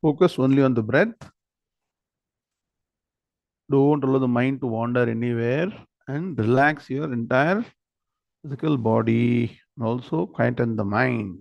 Focus only on the breath. Don't allow the mind to wander anywhere and relax your entire physical body and also quieten the mind.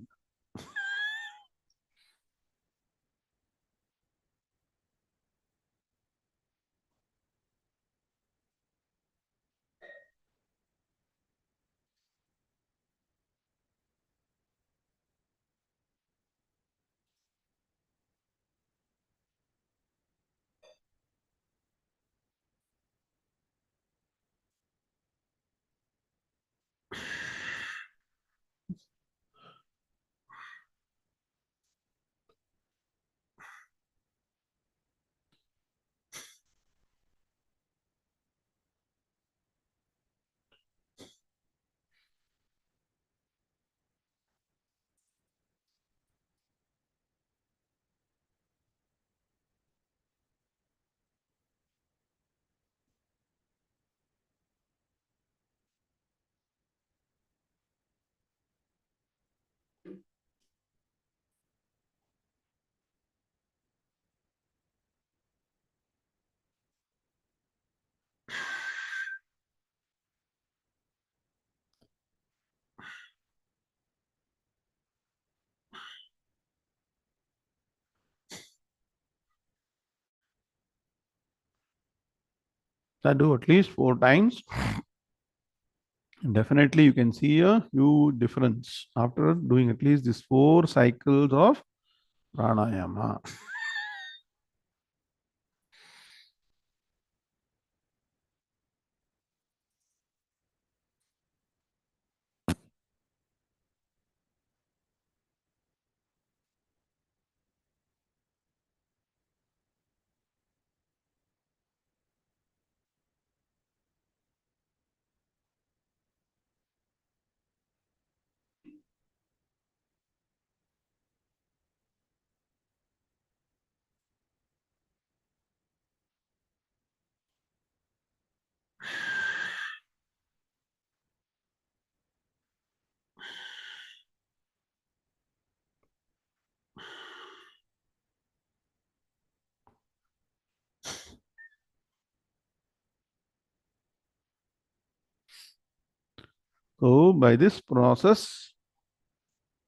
So do at least 4 times. Definitely, you can see a huge difference after doing at least these 4 cycles of pranayama. So, by this process,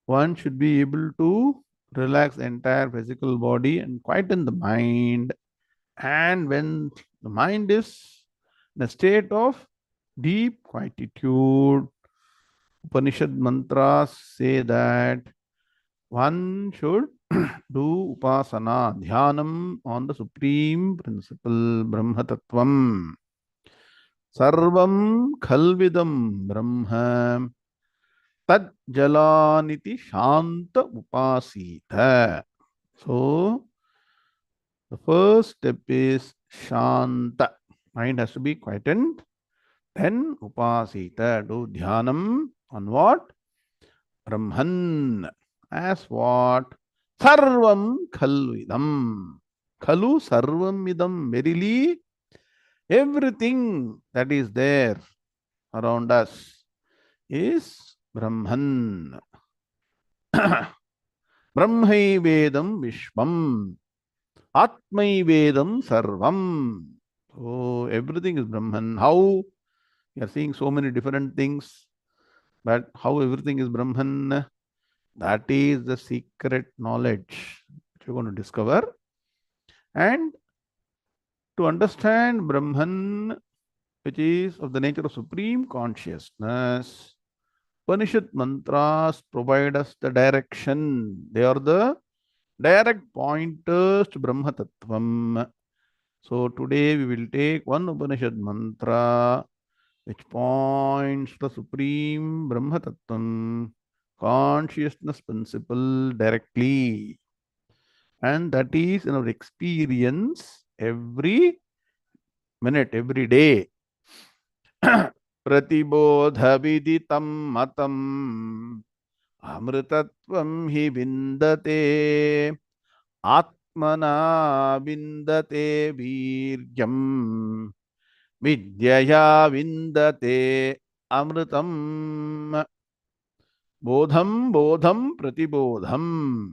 one should be able to relax the entire physical body and quieten the mind. And when the mind is in a state of deep quietude, Upanishad mantras say that one should do upasana, dhyanam on the supreme principle, Brahma Tattvam. Sarvam khalvidam Brahma tad jalaniti shanta upasita. So, the first step is shanta. Mind has to be quietened. Then upasita. Do dhyanam on what? Brahman. As what? Sarvam khalvidam. Khalu sarvam idam. Verily, everything that is there around us is Brahman. Brahmaivedam Vishwam. Atmaivedam Sarvam. So everything is Brahman. How? We are seeing so many different things, but how everything is Brahman, that is the secret knowledge which you're going to discover. And to understand Brahman, which is of the nature of supreme consciousness, Upanishad mantras provide us the direction. They are the direct pointers to Brahma Tattvam. So today we will take one Upanishad mantra which points to the supreme Brahma Tattvam, consciousness principle directly. And that is in our experience every minute, every day. Pratibodhaviditam matam amritatvam hi vindate Atmana vindate virjam vidyaya vindate amritam bodham bodham pratibodham.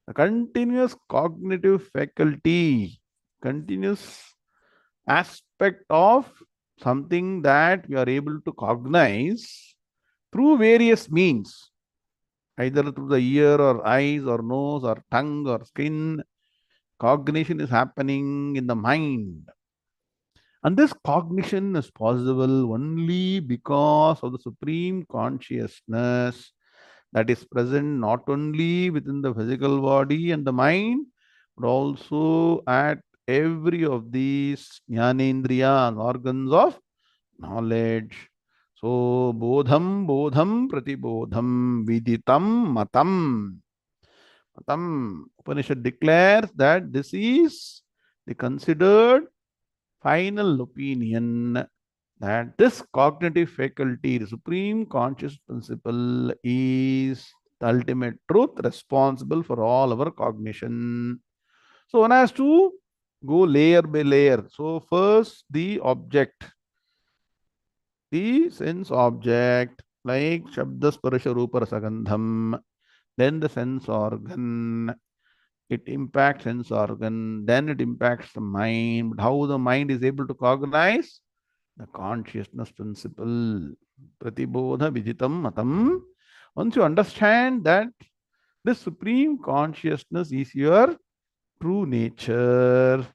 The continuous cognitive faculty, continuous aspect of something that we are able to cognize through various means, either through the ear or eyes or nose or tongue or skin. Cognition is happening in the mind. And this cognition is possible only because of the supreme consciousness that is present not only within the physical body and the mind, but also at every of these jnanendriya organs of knowledge. So, bodham, bodham, pratibodham, viditam, matam. Matam. Upanishad declares that this is the considered final opinion that this cognitive faculty, the supreme conscious principle, is the ultimate truth responsible for all our cognition. So one has to go layer by layer. So first the object, the sense object, like Shabda Sparasha Rupa Rasagandham, then the sense organ, it impacts sense organ, then it impacts the mind. But how the mind is able to cognize? The consciousness principle. Pratibodha viditam matam. Once you understand that this supreme consciousness is your true nature,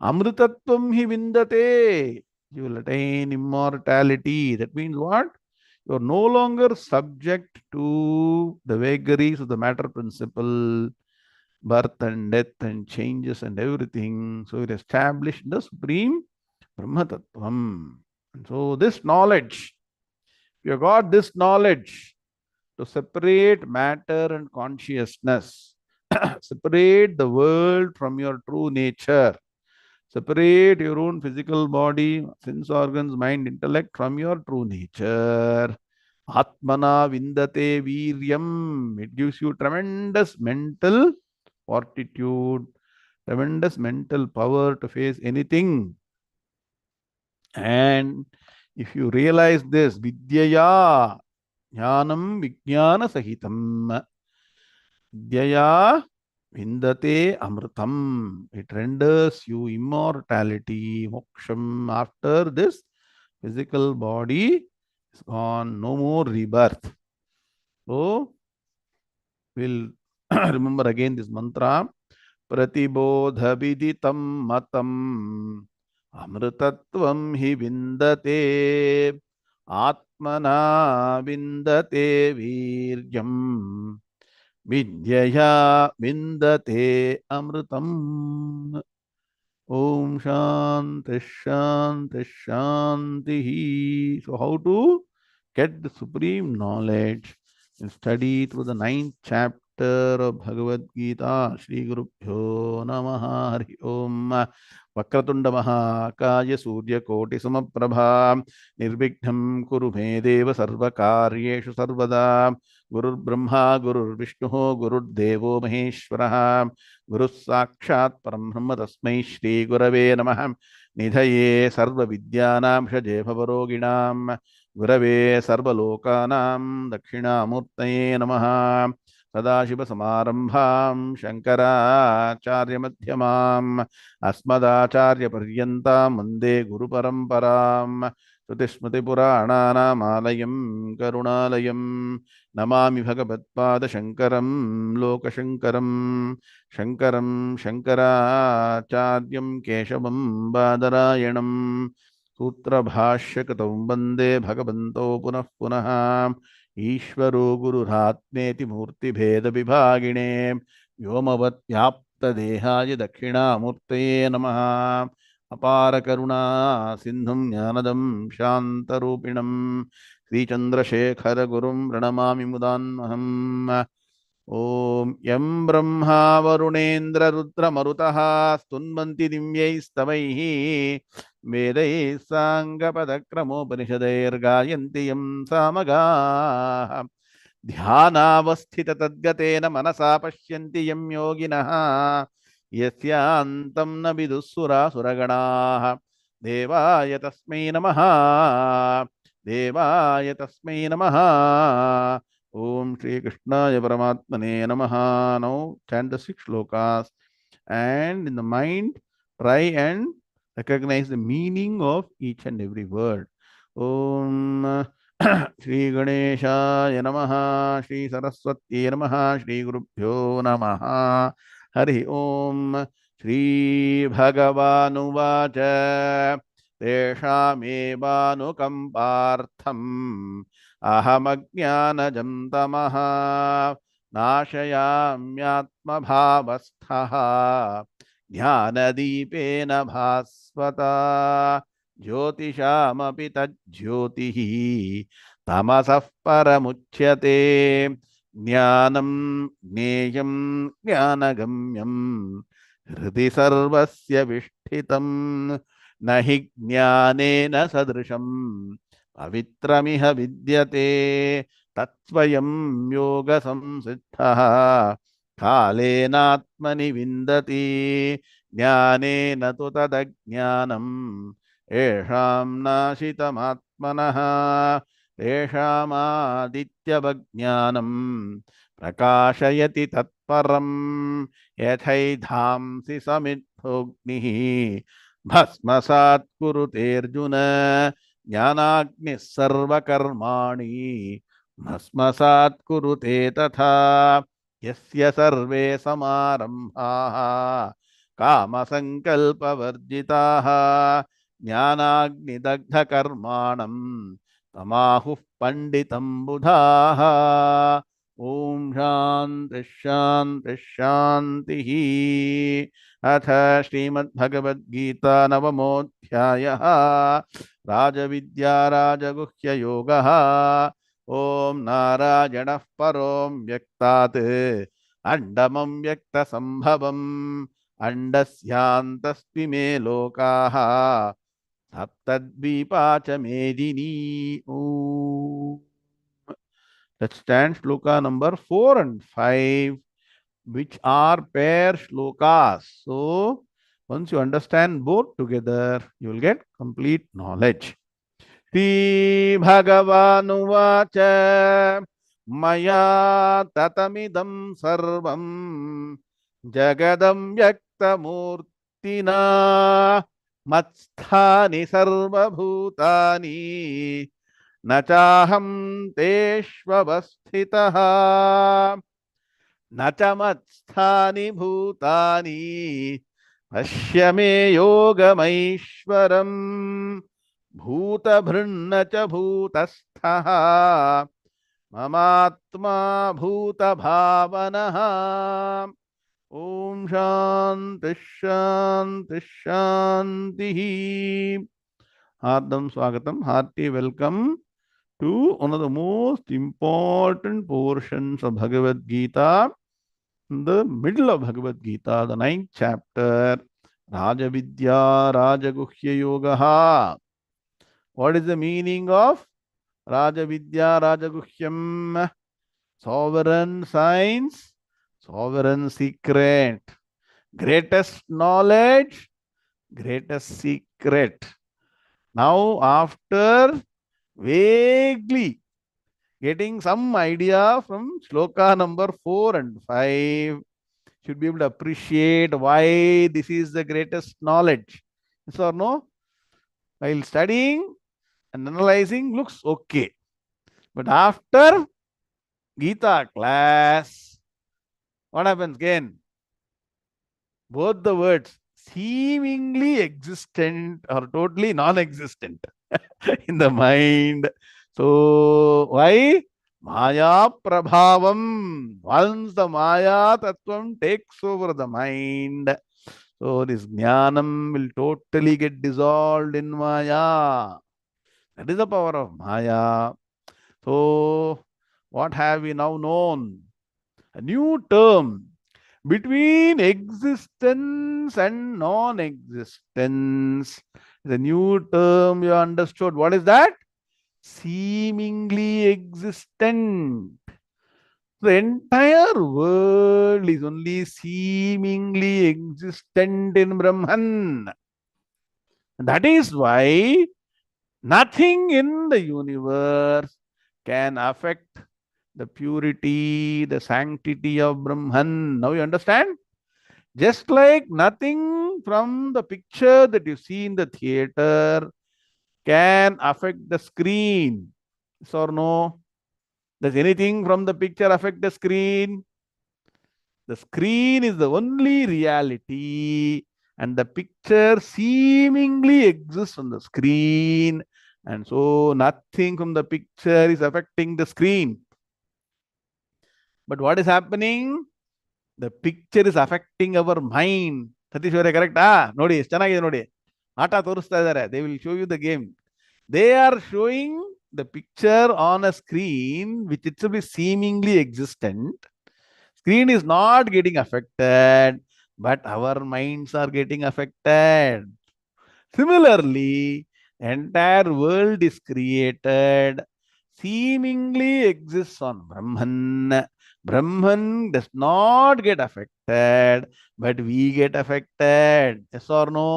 amritatvam hi vindate. You will attain immortality. That means what? You are no longer subject to the vagaries of the matter principle, birth and death and changes and everything. So it established the supreme Brahma Tattvam. And so this knowledge, you have got this knowledge to separate matter and consciousness, separate the world from your true nature, separate your own physical body, sense organs, mind, intellect from your true nature. Atmana vindate viryam. It gives you tremendous mental fortitude, tremendous mental power to face anything. And if you realize this, vidyaya, jnanam vijnana sahitam, vidyaya vindate amritam. It renders you immortality, moksham. After this physical body is gone, no more rebirth. So, we'll remember again this mantra. प्रतिबोधविदितं मतम् अमृतत्वं हि विन्दते आत्मना विन्दते वीर्यं विद्यया विन्दते अमृतम्. Om Shanti Shanti Shanti. So how to get the supreme knowledge and study through the ninth chapter of Bhagavad Gita. Shri Guru Bhyo Namaha Hari Om. Vakratunda Mahakaya Surya Koti Samaprabha Nirvighnam Kuru Me Deva Sarva Karyeshu Sarvada Gurur Brahma Gurur Vishnu Gurur Devo Maheshwaraha Guru Sakshat Parambrahma Tasmai Shri Gurave Namah Nidhaye Sarva Vidyanam Shaje Bhavaroginam Gurave Sarva Lokanam Dakshinamurtaye Namaha Sadashiva Samarambham Shankaracharya Madhyamam Asmadacharya Paryantam Vande Guru Paramparam Shrutismati Purananam Alayam Karunalayam Namami Bhagavad Shankaram Lokashankaram Shankaram Shankaracharyam Keshavam Badarayanam Sutra Bhashyakatam Vande Bhagavanto Punah Punah Ishvaro Gururatmeti Murti Bheda Vibhagine Vyomavat Vyapta Dehaya Dakshina Murtaye Namaha Apara Karuna Sindhum Jnanadam Shantarupinam Sri Chandrasekhara Gurum Pranamami Mudanmaham. Om Yam Brahma Varunendra Rudra Marutaha Stunmanti Dimyaistavaihi Vedai Sangapadakramो Panishadair Gayanti Yam Samaga Dhyanavasthita Tadgatena Manasa Pashyanti Yam Yoginaha यस्यान्तं न विदुःसुरा सुरगणाः देवाय तस्मै नमः देवाय तस्मै नमः Om Shri Krishnaya Paramatmane Namaha. Now chant the 6 shlokas and in the mind try and recognize the meaning of each and every word. Om Shri Ganeshaya Namaha, Shri Saraswati Namaha, Shri Gurubhyo Namaha. Hari Om Shri Bhagavanuvacha Teshamevanukampartham अहमज्ञानजं तमः नाशयाम्यात्मभावस्थः ज्ञानदीपेन भास्वता ज्योतिषामपि तज्ज्योतिः तमसः परमुच्यते ज्ञानं ज्ञेयं ज्ञानगम्यं हृदि सर्वस्य विष्ठितं न हि ज्ञानेन सदृशं पवित्रमिह विद्यते तत्स्वयं योगसंसिद्धः कालेनात्मनि विन्दति ज्ञानेन तु तदज्ञानम् येषां नाशितमात्मनः तेषामादित्यवज्ञानं प्रकाशयति तत्परं यथैधांसि समिद्धोऽग्निः भस्मसात् कुरुतेऽर्जुन ज्ञानाग्निः सर्वकर्माणि भस्मसात् कुरुते तथा यस्य सर्वे समारम्भाः कामसङ्कल्पवर्जिताः ज्ञानाग्निदग्धकर्माणं तमाहुः पण्डितं बुधाः ॐ शान्तिः शान्तिः शान्तिः अथ श्रीमद्भगवद्गीता नवमोऽध्यायः राजविद्या राजगुह्ययोगः ॐ नारायणः परों व्यक्तात् अण्डमं व्यक्तसम्भवम् अण्डस्यान्तस्मिमे लोकाः सप्तद्वीपा च मेदिनी Let's stand shloka number 4 and 5, which are pair shlokas. So, once you understand both together, you will get complete knowledge. Shri Bhagavanuvacha Maya Tatamidam Sarvam Jagadam Yaktamurtina Matsthani Sarvabhutani न चाहं तेष्वस्थितः न च मत्स्थानि भूतानि पश्य मे योगमैश्वरम् भूतभृन्न च भूतस्थः ममात्मा भूतभावनः ॐ शान्तिः शान्तिः शान्तिः Hardam Swagatam, hearty welcome to one of the most important portions of Bhagavad Gita, in the middle of Bhagavad Gita, the 9th chapter, Rajavidya Rajaguhya Yogaha. What is the meaning of Rajavidya Rajaguhyam? Sovereign science, sovereign secret, greatest knowledge, greatest secret. Now, after vaguely getting some idea from shloka number 4 and 5, should be able to appreciate why this is the greatest knowledge. Yes or no? While studying and analyzing looks okay. But after Gita class, what happens again? Both the words seemingly existent or totally non-existent in the mind. So why? Maya Prabhavam. Once the Maya Tattvam takes over the mind, so this Jnanam will totally get dissolved in Maya. That is the power of Maya. So what have we now known? A new term between existence and non-existence. The new term you understood. What is that? Seemingly existent. The entire world is only seemingly existent in Brahman. That is why nothing in the universe can affect the purity, the sanctity of Brahman. Now you understand? Just like nothing from the picture that you see in the theater can affect the screen. Yes or no? Does anything from the picture affect the screen? The screen is the only reality, and the picture seemingly exists on the screen, and so nothing from the picture is affecting the screen. But what is happening? The picture is affecting our mind. Satish, you are correct. Nodi, ಚೆನ್ನಾಗಿದೆ ನೋಡಿ. ಆಟ ತೋರಿಸ್ತಾ ಇದ್ದಾರೆ. They will show you the game. They are showing the picture on a screen which itself is seemingly existent. Screen is not getting affected, but our minds are getting affected. Similarly, entire world is created, seemingly exists on Brahman. Brahman does not get affected, but we get affected. Yes or no?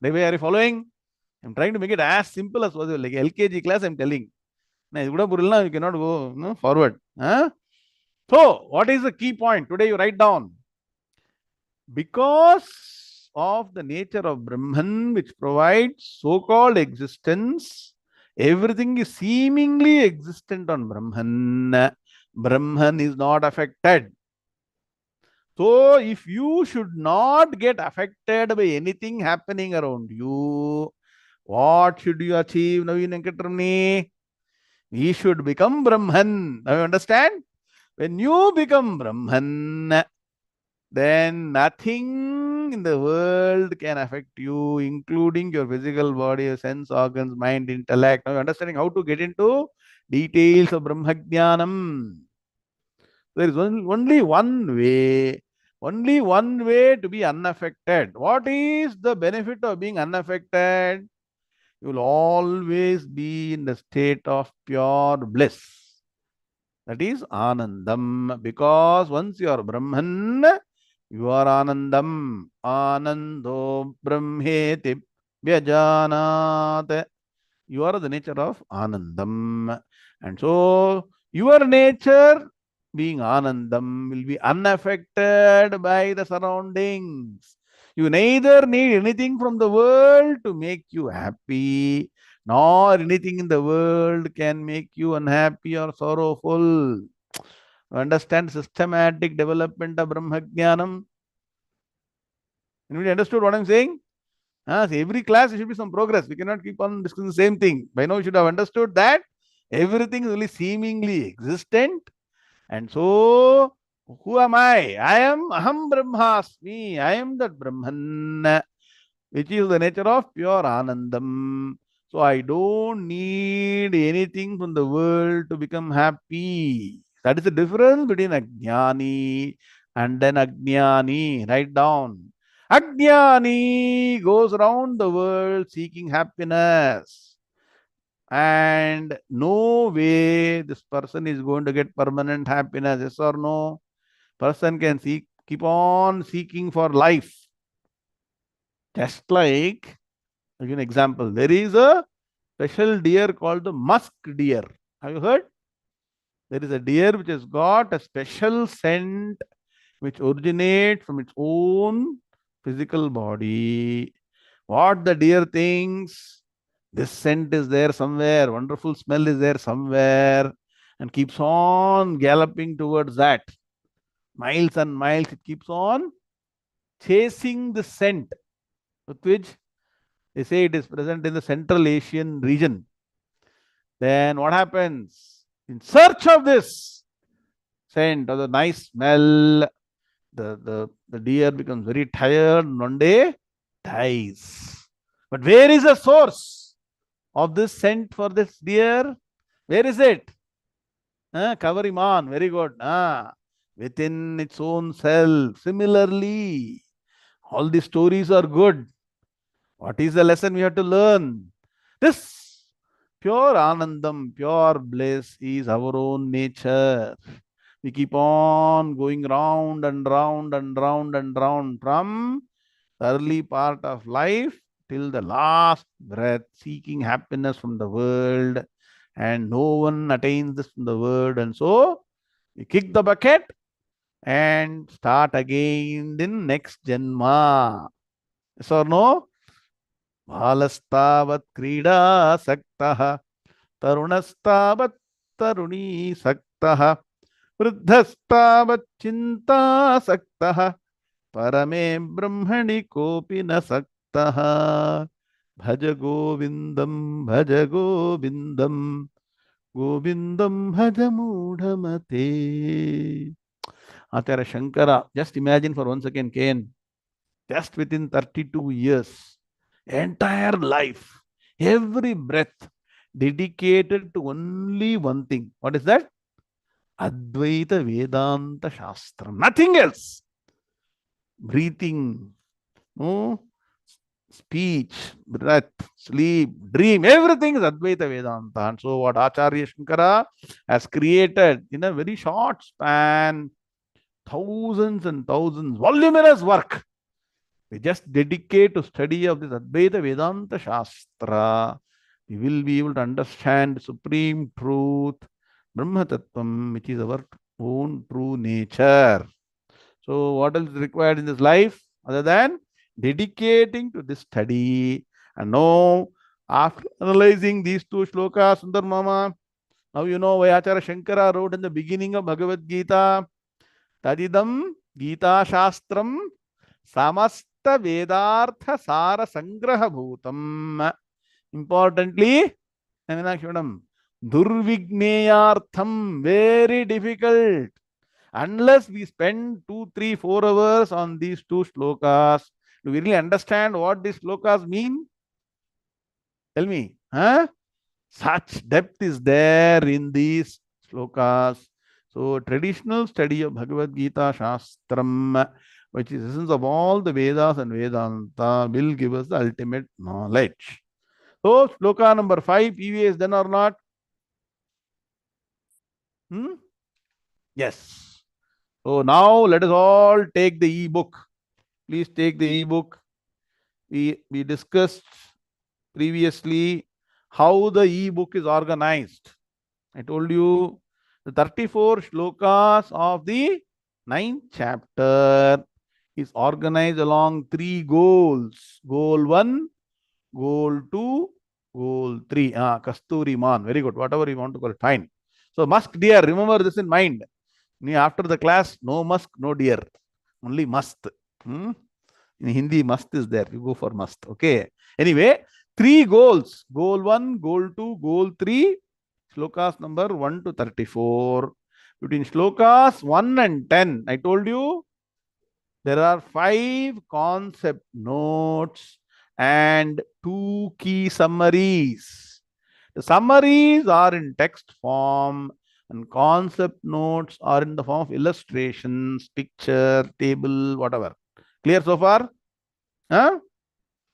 Devi, are you following? I'm trying to make it as simple as possible. Like LKG class, I'm telling. Now, you cannot go forward. Huh? So, what is the key point? Today you write down. Because of the nature of Brahman, which provides so-called existence, everything is seemingly existent on Brahman. Brahman is not affected. So, if you should not get affected by anything happening around you, what should you achieve, Naveen Venkatramani? We should become Brahman. Now you understand? When you become Brahman, then nothing in the world can affect you, including your physical body, your sense organs, mind, intellect. Now you're understanding how to get into details of Brahmajnanam. There is only one way to be unaffected. What is the benefit of being unaffected? You will always be in the state of pure bliss. That is Anandam. Because once you are Brahman, you are Anandam. Anando Brahmeti Vyajanat. You are the nature of Anandam. And so, your nature, being Anandam, will be unaffected by the surroundings. You neither need anything from the world to make you happy, nor anything in the world can make you unhappy or sorrowful. Understand systematic development of Brahmajnanam? Anybody understood what I'm saying? So every class there should be some progress. We cannot keep on discussing the same thing. By now you should have understood that everything is only seemingly existent. And so, who am I? I am Aham Brahmasmi. I am that Brahman, which is the nature of pure Anandam. So I don't need anything from the world to become happy. That is the difference between Ajnani and then Ajnani. Write down. Ajnani goes around the world seeking happiness. And no way this person is going to get permanent happiness. Yes or no? Person can keep on seeking for life. Just like, I'll give you an example. There is a special deer called the musk deer. Have you heard? There is a deer which has got a special scent which originates from its own physical body. What the deer thinks, this scent is there somewhere, wonderful smell is there somewhere, and keeps on galloping towards that. Miles and miles, it keeps on chasing the scent with which they say it is present in the Central Asian region. Then what happens? In search of this scent or the nice smell, the deer becomes very tired and one day dies. But where is the source of this scent for this deer? Where is it? Kavariman, very good. Within its own self. Similarly, all these stories are good. What is the lesson we have to learn? This Pure Anandam, pure bliss is our own nature. We keep on going round and round and round and round from the early part of life till the last breath, seeking happiness from the world, and no one attains this from the world. And so we kick the bucket and start again in next Janma. Yes or no? Balastavat krida saktaha तरुणस्तावत् तरुणी सक्तः वृद्धस्तावत् चिन्तासक्तः परमे ब्रह्मणि कोऽपि न सक्तः भज गोविन्दं भज गोविन्दं गोविन्दं भज मूढमते. Acharya Shankara, just imagine for 1 second, Ken, just within 32 years, entire life, every breath dedicated to only one thing. What is that? Advaita Vedanta Shastra. Nothing else. Breathing, no? Speech, breath, sleep, dream, everything is Advaita Vedanta. And so, what Acharya Shankara has created in a very short span, thousands and thousands, voluminous work. We just dedicate to study of this Advaita Vedanta Shastra. We will be able to understand supreme truth, Brahma Tattvam, which is our own true nature. So, what else is required in this life other than dedicating to this study? And now, after analyzing these two shlokas, Sundar Mama, now you know why Acharya Shankara wrote in the beginning of Bhagavad Gita, Tadidam Gita Shastram Samasta Vedartha Sara Sangraha Bhutam. Importantly, Durvigneyartham, very difficult. Unless we spend 2, 3, 4 hours on these two shlokas, do we really understand what these shlokas mean? Tell me. Huh? Such depth is there in these shlokas. So, traditional study of Bhagavad Gita Shastram, which is the essence of all the Vedas and Vedanta, will give us the ultimate knowledge. So, shloka number 5, PVA is done or not? Yes. So, now let us all take the e-book. Please take the e-book. We discussed previously how the e-book is organized. I told you the 34 shlokas of the 9th chapter is organized along 3 goals. Goal 1, goal 2, goal 3. Kasturi Man. Very good. Whatever you want to call it. Fine. So, musk deer. Remember this in mind. After the class, no musk, no deer. Only must. In Hindi, must is there. You go for must. Okay. Anyway, 3 goals. Goal 1, goal 2, goal 3. Shlokas number 1 to 34. Between shlokas 1 and 10, I told you there are 5 concept notes and 2 key summaries. The summaries are in text form and concept notes are in the form of illustrations, picture, table, whatever. Clear so far? Huh?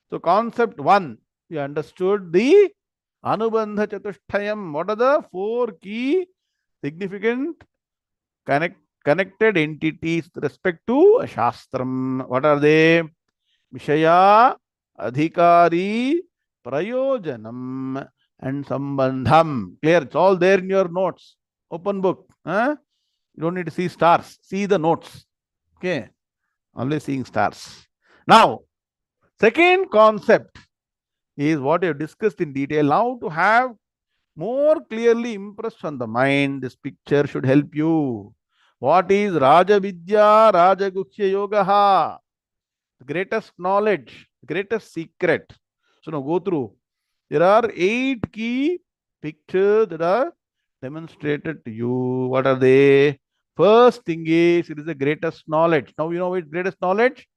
So, concept 1, we understood the Anubandha Chatushtayam. What are the 4 key significant connected entities with respect to a Shastram? What are they? Vishaya, Adhikari, Prayojanam, and Sambandham. Clear? It's all there in your notes. Open book. Huh? You don't need to see stars. See the notes. Okay. Always seeing stars. Now, second concept is what we have discussed in detail. Now, to have more clearly impressed on the mind, this picture should help you. What is Raja Vidya, Raja Guhya Yogaha? The greatest knowledge, the greatest secret. So now go through. There are 8 key pictures that are demonstrated to you. What are they? First thing is, it is the greatest knowledge. Now you know what is greatest knowledge?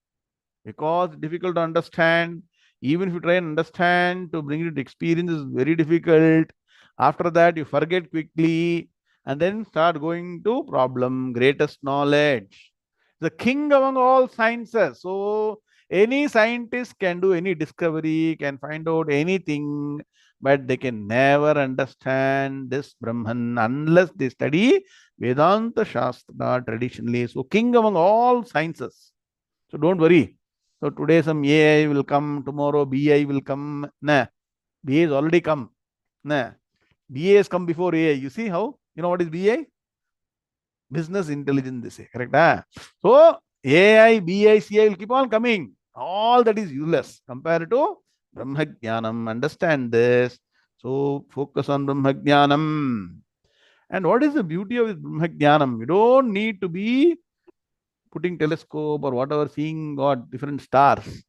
Because it's difficult to understand. Even if you try and understand, to bring it to experience is very difficult. After that, you forget quickly and then start going to problem. Greatest knowledge. The king among all sciences. So, Any scientist can do any discovery, can find out anything, but they can never understand this Brahman unless they study Vedanta Shastra traditionally. So, king among all sciences. So, don't worry. So, today some AI will come, tomorrow BI will come. Nah, BA has already come. Nah, BA has come before AI. You see how? You know what is BA? Business intelligence, they say. Correct? Ah? So, AI, BI, CI will keep on coming. All that is useless compared to Brahma Jnanam. Understand this. So, focus on Brahma Jnanam. And what is the beauty of this Brahma Jnanam? You don't need to be putting telescope or whatever, seeing God, different stars.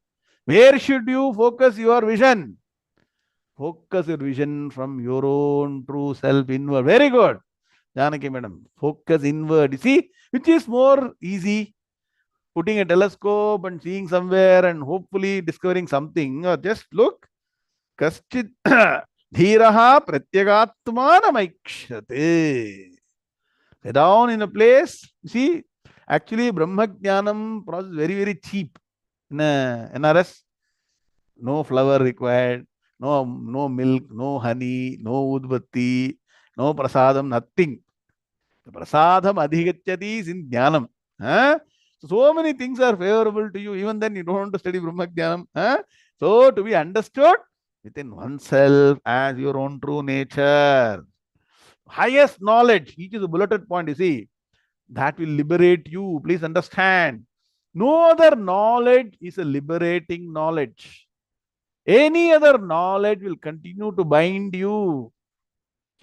Where should you focus your vision? Focus your vision from your own true self inward. Very good. Janaki madam, focus inward. You see, which is more easy? Putting a telescope and seeing somewhere and hopefully discovering something, or just look. Kaschit dhiraha pratyagatmanamikshate. Sit down in a place. You see, actually, Brahma Jnanam process is very, very cheap. In a NRS, no flour required, no milk, no honey, no udbatti, no prasadam, nothing. The prasadam adhigachyati is in jnanam. Huh? So many things are favorable to you. Even then, you don't want to study Brahma Jnanam. Huh? So, to be understood within oneself as your own true nature. Highest knowledge, each is a bulleted point, you see, that will liberate you. Please understand. No other knowledge is a liberating knowledge. Any other knowledge will continue to bind you.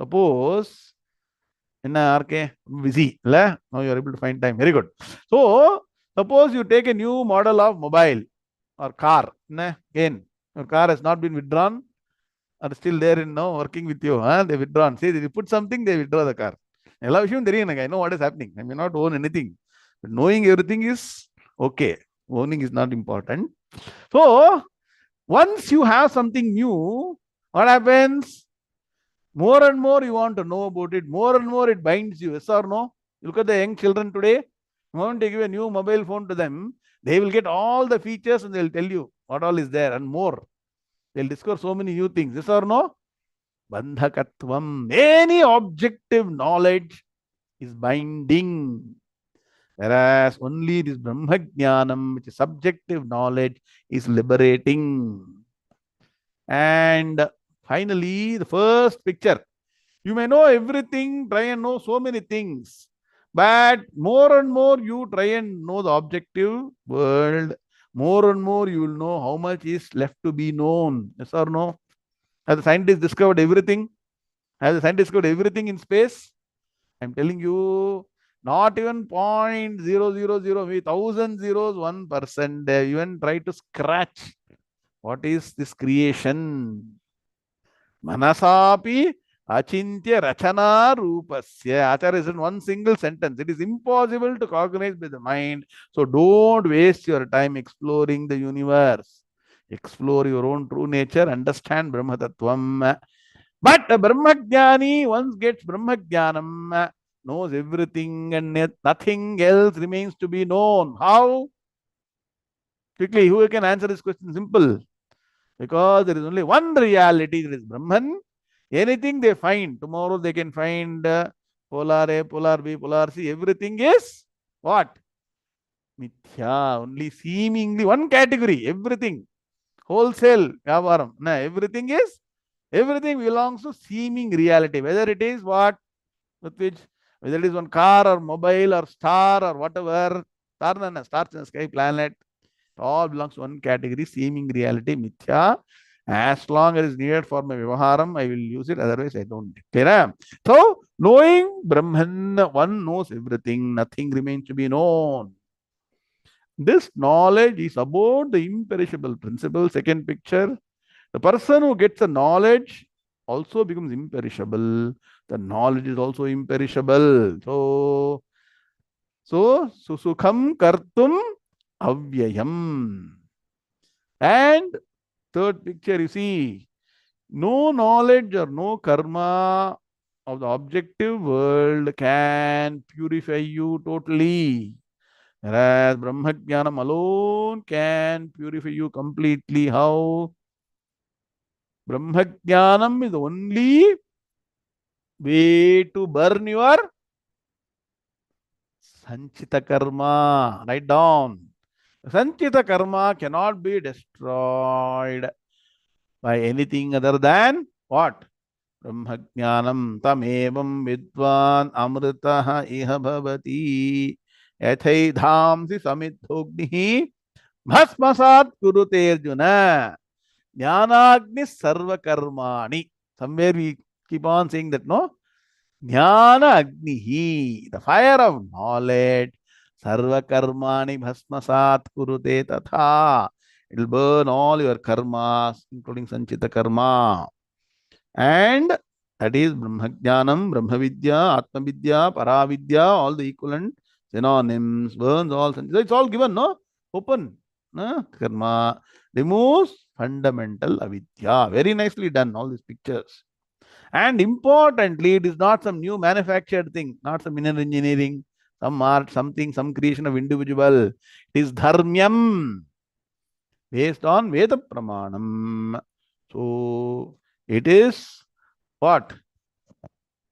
Suppose என்ன RK busy இல்ல now you are able to find time, very good. So suppose you take a new model of mobile or car என்ன again your car has not been withdrawn or still there in now working with you, they withdrawn, see they put something, they withdraw the car. எல்லா விஷயம் தெரியும் எனக்கு, I know what is happening, I may not own anything, but knowing everything is okay, owning is not important. So once you have something new, what happens? More and more you want to know about it, more and more it binds you, yes or no? Look at the young children today. You want to give a new mobile phone to them, they will get all the features and they'll tell you what all is there and more. They'll discover so many new things, yes or no? Bandhakatvam. Any objective knowledge is binding. Whereas only this Brahma Jnanam, which is subjective knowledge, is liberating. And finally, the first picture. You may know everything, try and know so many things. But more and more you try and know the objective world, more and more you will know how much is left to be known. Yes or no? Has the scientist discovered everything? Has the scientist discovered everything in space? I'm telling you, not even 0.000, maybe 1,000 zeros, 1%. They even try to scratch what is this creation. Manasapi achintya rachana rupasya. Acharya is in one single sentence. It is impossible to cognize by the mind. So don't waste your time exploring the universe. Explore your own true nature. Understand Brahma Tattvam. But a Brahmajnani once gets Brahmajnanam, knows everything and nothing else remains to be known. How? Quickly, who can answer this question? Simple. Because there is only one reality, that is Brahman. Anything they find, tomorrow they can find polar A, polar B, polar C, everything is what? Mithya, only seemingly one category, everything. Wholesale, vyavaram. Everything belongs to seeming reality. Whether it is what? With which, whether it is one car or mobile or star or whatever, stars in the sky, planet, it all belongs to one category, seeming reality, mithya. As long as it is needed for my vyavaharam, I will use it, otherwise I don't. Clear? So, knowing Brahman, one knows everything, nothing remains to be known. This knowledge is about the imperishable principle. Second picture, the person who gets the knowledge also becomes imperishable. The knowledge is also imperishable. So susukham kartum avyayam. And third picture, you see, no knowledge or no karma of the objective world can purify you totally. Whereas Brahmajnanam alone can purify you completely. How? Brahmajnanam is the only way to burn your Sanchita karma. Write down. Sanchita karma cannot be destroyed by anything other than what? Brahmajnanam tamevam vidvan amritaha iha bhavati yathai samidhognihi bhasmasat kurute arjuna jnanagni sarva karmani. Somewhere we keep on saying that, no? Jnana Agnihi, the fire of knowledge, Sarva Karmani Bhasmasat Kurute Tatha. It will burn all your karmas, including Sanchita karma. And that is Brahmajnanam, Brahmavidya, Atmavidya, Paravidya, all the equivalent synonyms, burns all Sanchita. It's all given, no? Open. No? Karma removes fundamental avidya. Very nicely done, all these pictures. And importantly, it is not some new manufactured thing, not some inner engineering, some art, something, some creation of individual. It is dharmyam based on Veda Pramanam. So it is what?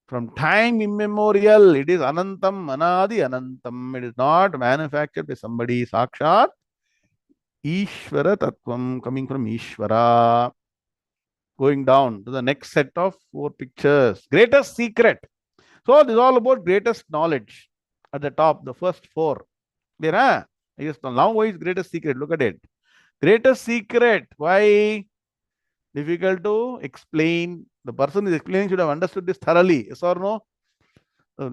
From time immemorial, it is anantam, anadi anantam. It is not manufactured by somebody. Sakshat Ishvara Tattvam, coming from Ishvara. Going down to the next set of four pictures. Greatest secret. So this is all about greatest knowledge at the top, the first four. Clear, huh? Yes, now why is greatest secret? Look at it. Greatest secret. Why? Difficult to explain. The person is explaining should have understood this thoroughly. Yes or no? Uh,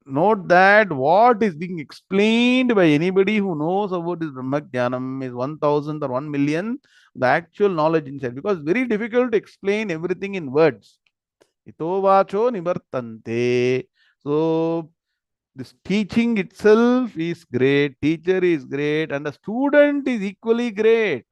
Note that what is being explained by anybody who knows about this Brahmajnanam is 1000 or 1 million, the actual knowledge inside. Because it's very difficult to explain everything in words. Ito vacho nivartante. So this teaching itself is great, teacher is great, and the student is equally great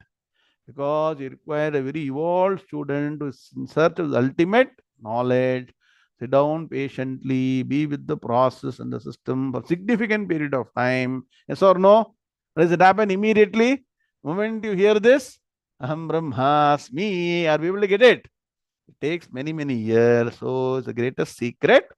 because you require a very evolved student who is in search of the ultimate knowledge. Sit down patiently, be with the process and the system for significant period of time. Yes or no? Does it happen immediately? Moment you hear this, Aham Brahmasmi, are we able to get it? It takes many, many years. So it's the greatest secret.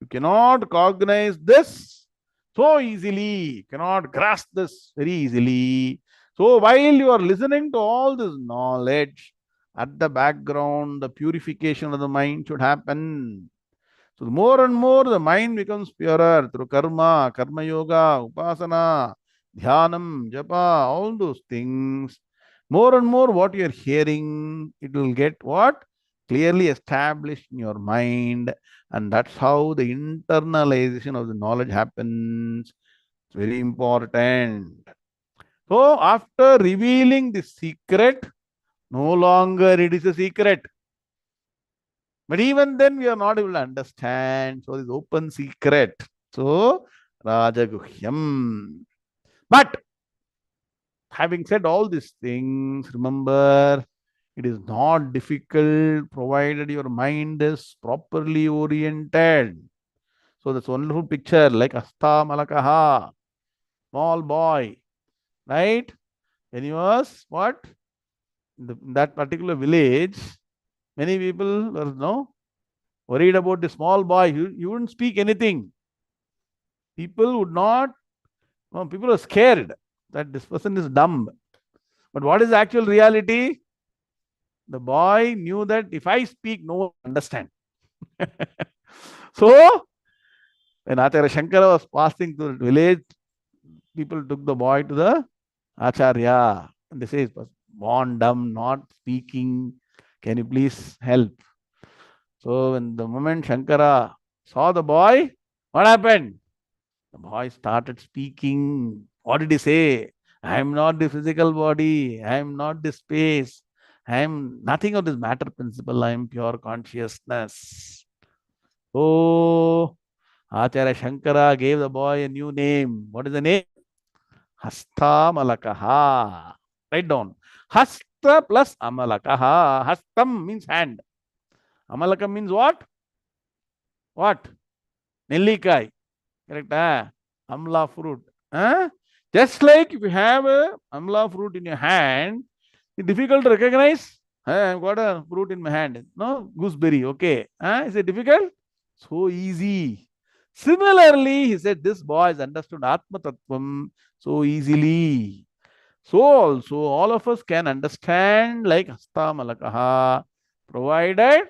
You cannot cognize this so easily, you cannot grasp this very easily. So while you are listening to all this knowledge, at the background, the purification of the mind should happen. So more and more the mind becomes purer through karma, karma yoga, upasana, dhyanam, japa, all those things. More and more what you are hearing, it will get what? Clearly established in your mind. And that's how the internalization of the knowledge happens. It's very important. So after revealing the secret, no longer it is a secret. But even then, we are not able to understand. So, this open secret. So, Rajaguhyam. But having said all these things, remember, it is not difficult provided your mind is properly oriented. So, that's wonderful picture like Asta Malakaha, small boy, right? When he was what? In that particular village, many people were worried about the small boy. You wouldn't speak anything. People would not, no, people are scared that this person is dumb. But what is the actual reality? The boy knew that if I speak, no one will understand. So, when Acharya Shankara was passing through the village, people took the boy to the Acharya. And they say, born dumb, not speaking. Can you please help? So, when the moment Shankara saw the boy, what happened? The boy started speaking. What did he say? I am not the physical body. I am not the space. I am nothing of this matter principle. I am pure consciousness. Oh, Acharya Shankara gave the boy a new name. What is the name? Hasta Malakaha. Write down. Hasta plus Amalakaha. Hastam means hand. Amalakam means what? What? Nellikai. Correct? Amla fruit. Huh? Just like if you have a amla fruit in your hand, it's difficult to recognize. I've got a fruit in my hand. No, gooseberry. Okay. Is it difficult? So easy. Similarly, he said this boy has understood Atma Tattvam so easily. So also all of us can understand like Hasta Malakaha, provided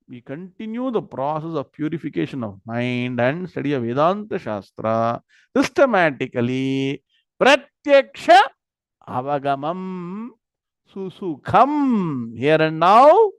we continue the process of purification of mind and study of Vedanta Shastra systematically. Pratyaksha avagamam susukham. Here and now,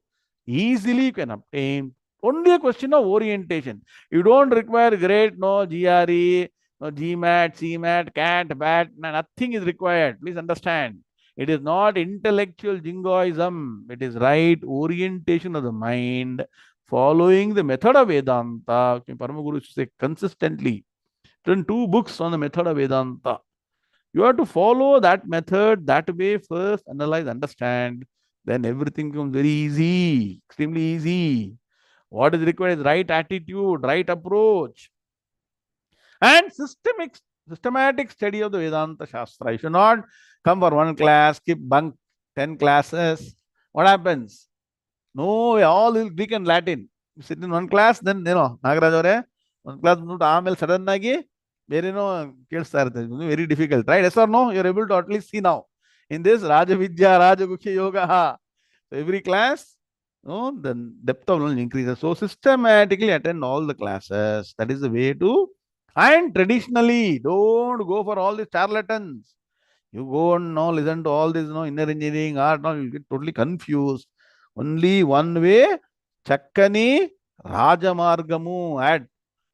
easily you can obtain. Only a question of orientation. You don't require great no GRE, no GMAT, CMAT, CAT, BAT, nothing is required. Please understand. It is not intellectual jingoism. It is right orientation of the mind, following the method of Vedanta. Paramaguru used to say consistently. Written 2 books on the method of Vedanta. You have to follow that method that way first, analyze, understand. Then everything becomes very easy, extremely easy. What is required is right attitude, right approach, and systematic study of the Vedanta Shastra. You should not come for one class, skip bunk 10 classes. What happens? No, all is Greek and Latin. You sit in one class, then Nagaraj ಅವರೇ one class ಬಂದ್ಬಿಟ್ಟು ಆಮೇಲೆ sudden ಆಗಿ ಬೇರೆನೋ ಕೇಳಿಸ್ತಾ ಇರುತ್ತೆ. Very difficult, right? Yes or no? You are able to at least see now in this Rajavidya Rajaguhya Yoga. Every class, the depth of knowledge increases. So systematically attend all the classes. That is the way to. And traditionally, don't go for all these charlatans. You go and now listen to all this, inner engineering, art, now you get totally confused. Only one way, Chakkani Rajamargamu, add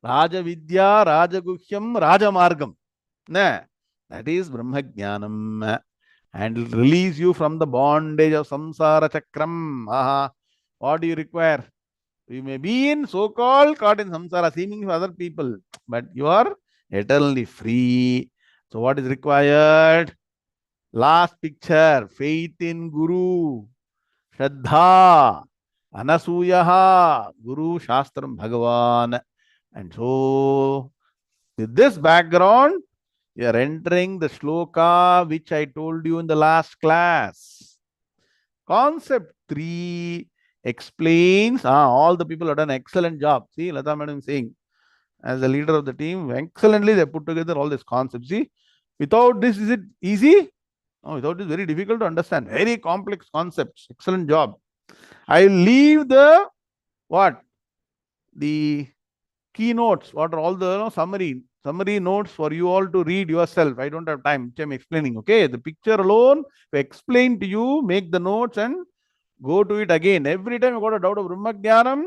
Rajavidya, Rajaguhyam, Rajamargam. Nah, that is Brahmajnanam. And will release you from the bondage of samsara chakram. Aha. What do you require? You may be in so-called caught in samsara, seeming for other people, but you are eternally free. So what is required? Last picture, faith in Guru, Shraddha, Anasuyaha, Guru, Shastram, Bhagavan. And so, with this background, you are entering the shloka which I told you in the last class. Concept 3 explains, all the people have done an excellent job. See, Lata Madam saying, as the leader of the team, excellently they put together all these concepts. See, without this, is it easy? No, without this, very difficult to understand. Very complex concepts. Excellent job. I leave the what? The keynotes. What are all the summary notes for you all to read yourself. I don't have time, which I'm explaining. Okay, the picture alone, I explain to you, make the notes and go to it again. Every time you got a doubt of Brahmajnanam,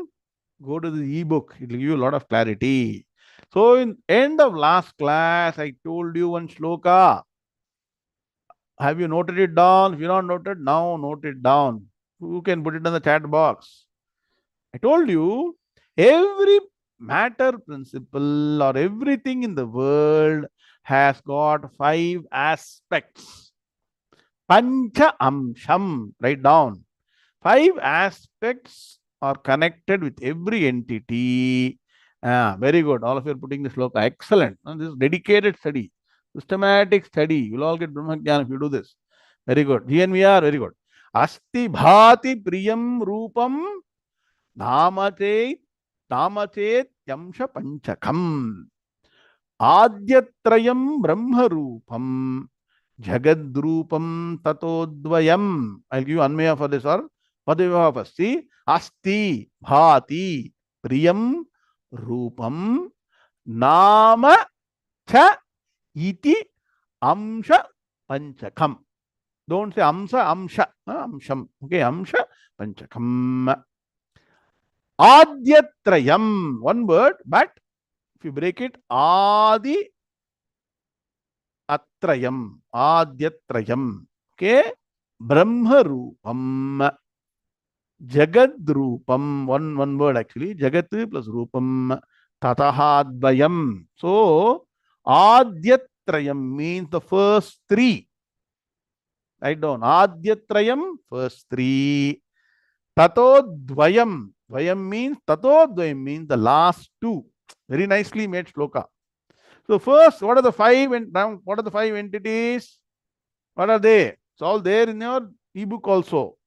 go to the ebook. It will give you a lot of clarity. So in end of last class, I told you one shloka. Have you noted it down? If you not noted, now note it down. You can put it in the chat box. I told you, every matter principle or everything in the world has got 5 aspects. Pancha amsham, write down. 5 aspects are connected with every entity. Very good. All of you are putting this shloka. Excellent. This is dedicated study, systematic study. You'll all get Brahmajnana if you do this. Very good. GNVR, very good. Asti bhati priyam rupam Namate yamsha panchakam Adyatrayam Brahmarupam Jagadrupam Tatodvayam. I'll give you Anmaya for this or Padeva first. See, Asti Bhati Priyam Rupam Nama Cha Iti Amsha Panchakam. Don't say Amsa, Amsha. Amsham. Okay, Amsha Panchakam. Adyatrayam, one word, but if you break it, Adi Atrayam, Adyatrayam, okay, Brahmarupam, Jagadrupam, one word actually, Jagat plus Rupam, Tatahadvayam. So, Adyatrayam means the first 3. Write down, Adyatrayam, first 3. Tatodvayam, Dvayam means, Tatodvayam means the last 2. Very nicely made shloka. So first, what are the five entities? What are they? It's all there in your ebook also.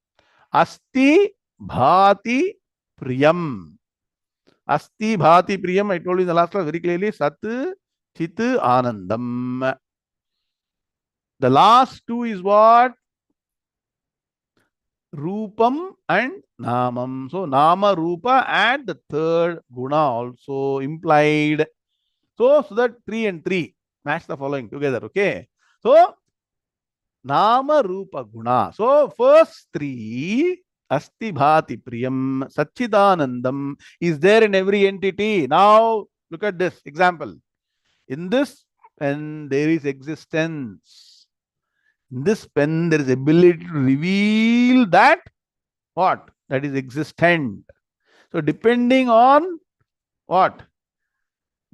Asti, Bhati, Priyam. Asti, Bhati, Priyam. I told you in the last class very clearly. Sat, Chit, Anandam. The last two is what? Rupam and Namam. So Nama, Rupa, and the third Guna also implied. So that 3 and 3 match the following together. Okay. So Nama, Rupa, Guna. So first three, Asti, Bhati, Priyam, Satchidanandam is there in every entity. Now look at this example. In this pen, there is existence. In this pen, there is ability to reveal that what? That is existent. So depending on what?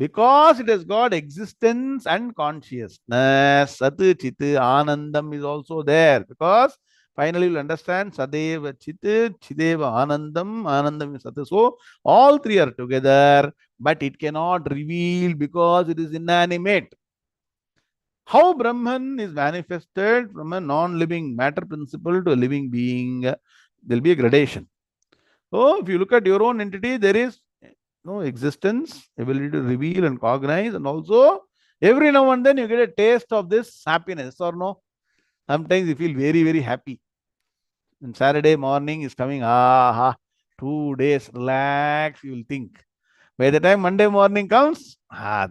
Because it has got existence and consciousness, Sat, Chit, Anandam is also there. Because finally you'll understand Sadeva Chit, Chideva Anandam, Anandam is Sat. So all three are together, but it cannot reveal because it is inanimate. How Brahman is manifested from a non-living matter principle to a living being, there will be a gradation. So if you look at your own entity, there is no existence, ability to reveal and cognize, and also every now and then you get a taste of this happiness, or no? Sometimes you feel very, very happy. And Saturday morning is coming, 2 days, relax, you will think. By the time Monday morning comes,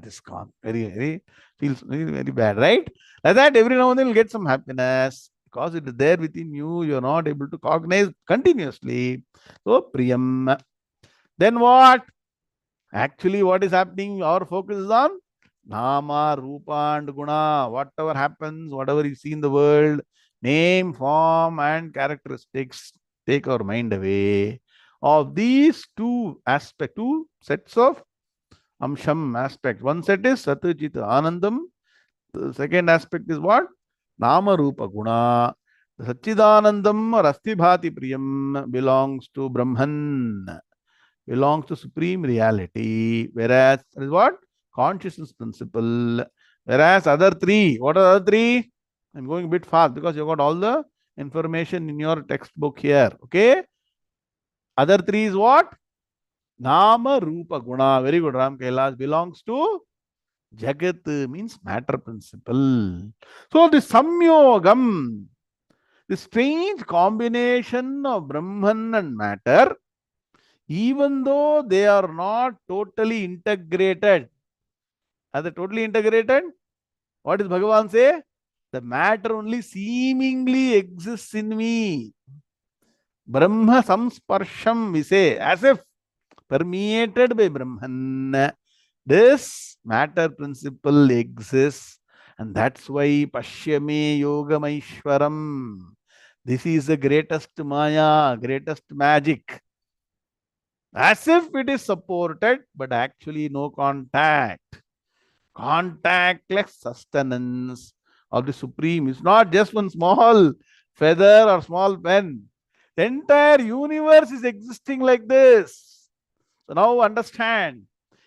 this gone. Very, very, feels very, very bad, right? Like that, every now and then you'll get some happiness. Because it is there within you, you're not able to cognize continuously. So, Priyam. Then what? Actually, what is happening? Our focus is on Nama, Rupa, and Guna. Whatever happens, whatever you see in the world, name, form, and characteristics take our mind away. Of these two aspects, two sets of Amsham aspects. One set is Satchita Anandam. The second aspect is what? Nama, Rupa, Guna. The Satchidanandam or Astibhati Priyam belongs to Brahman, belongs to supreme reality, whereas that is what? Consciousness principle. Whereas other three, what are the other three? I'm going a bit fast because you got all the information in your textbook here. Okay. Other three is what? Nama, Rupa, Guna. Very good, Ram Kailas. Belongs to Jagat, means matter principle. So the Samyogam, the strange combination of Brahman and matter, even though they are not totally integrated. Are they totally integrated? What does Bhagavan say? The matter only seemingly exists in me. Brahma samsparsham, we say, as if permeated by Brahman. This matter principle exists, and that's why Pashyame Yogamaishwaram. This is the greatest Maya, greatest magic. As if it is supported, but actually no contact. Contactless sustenance of the Supreme is not just one small feather or small pen. The entire universe is existing like this. So now understand,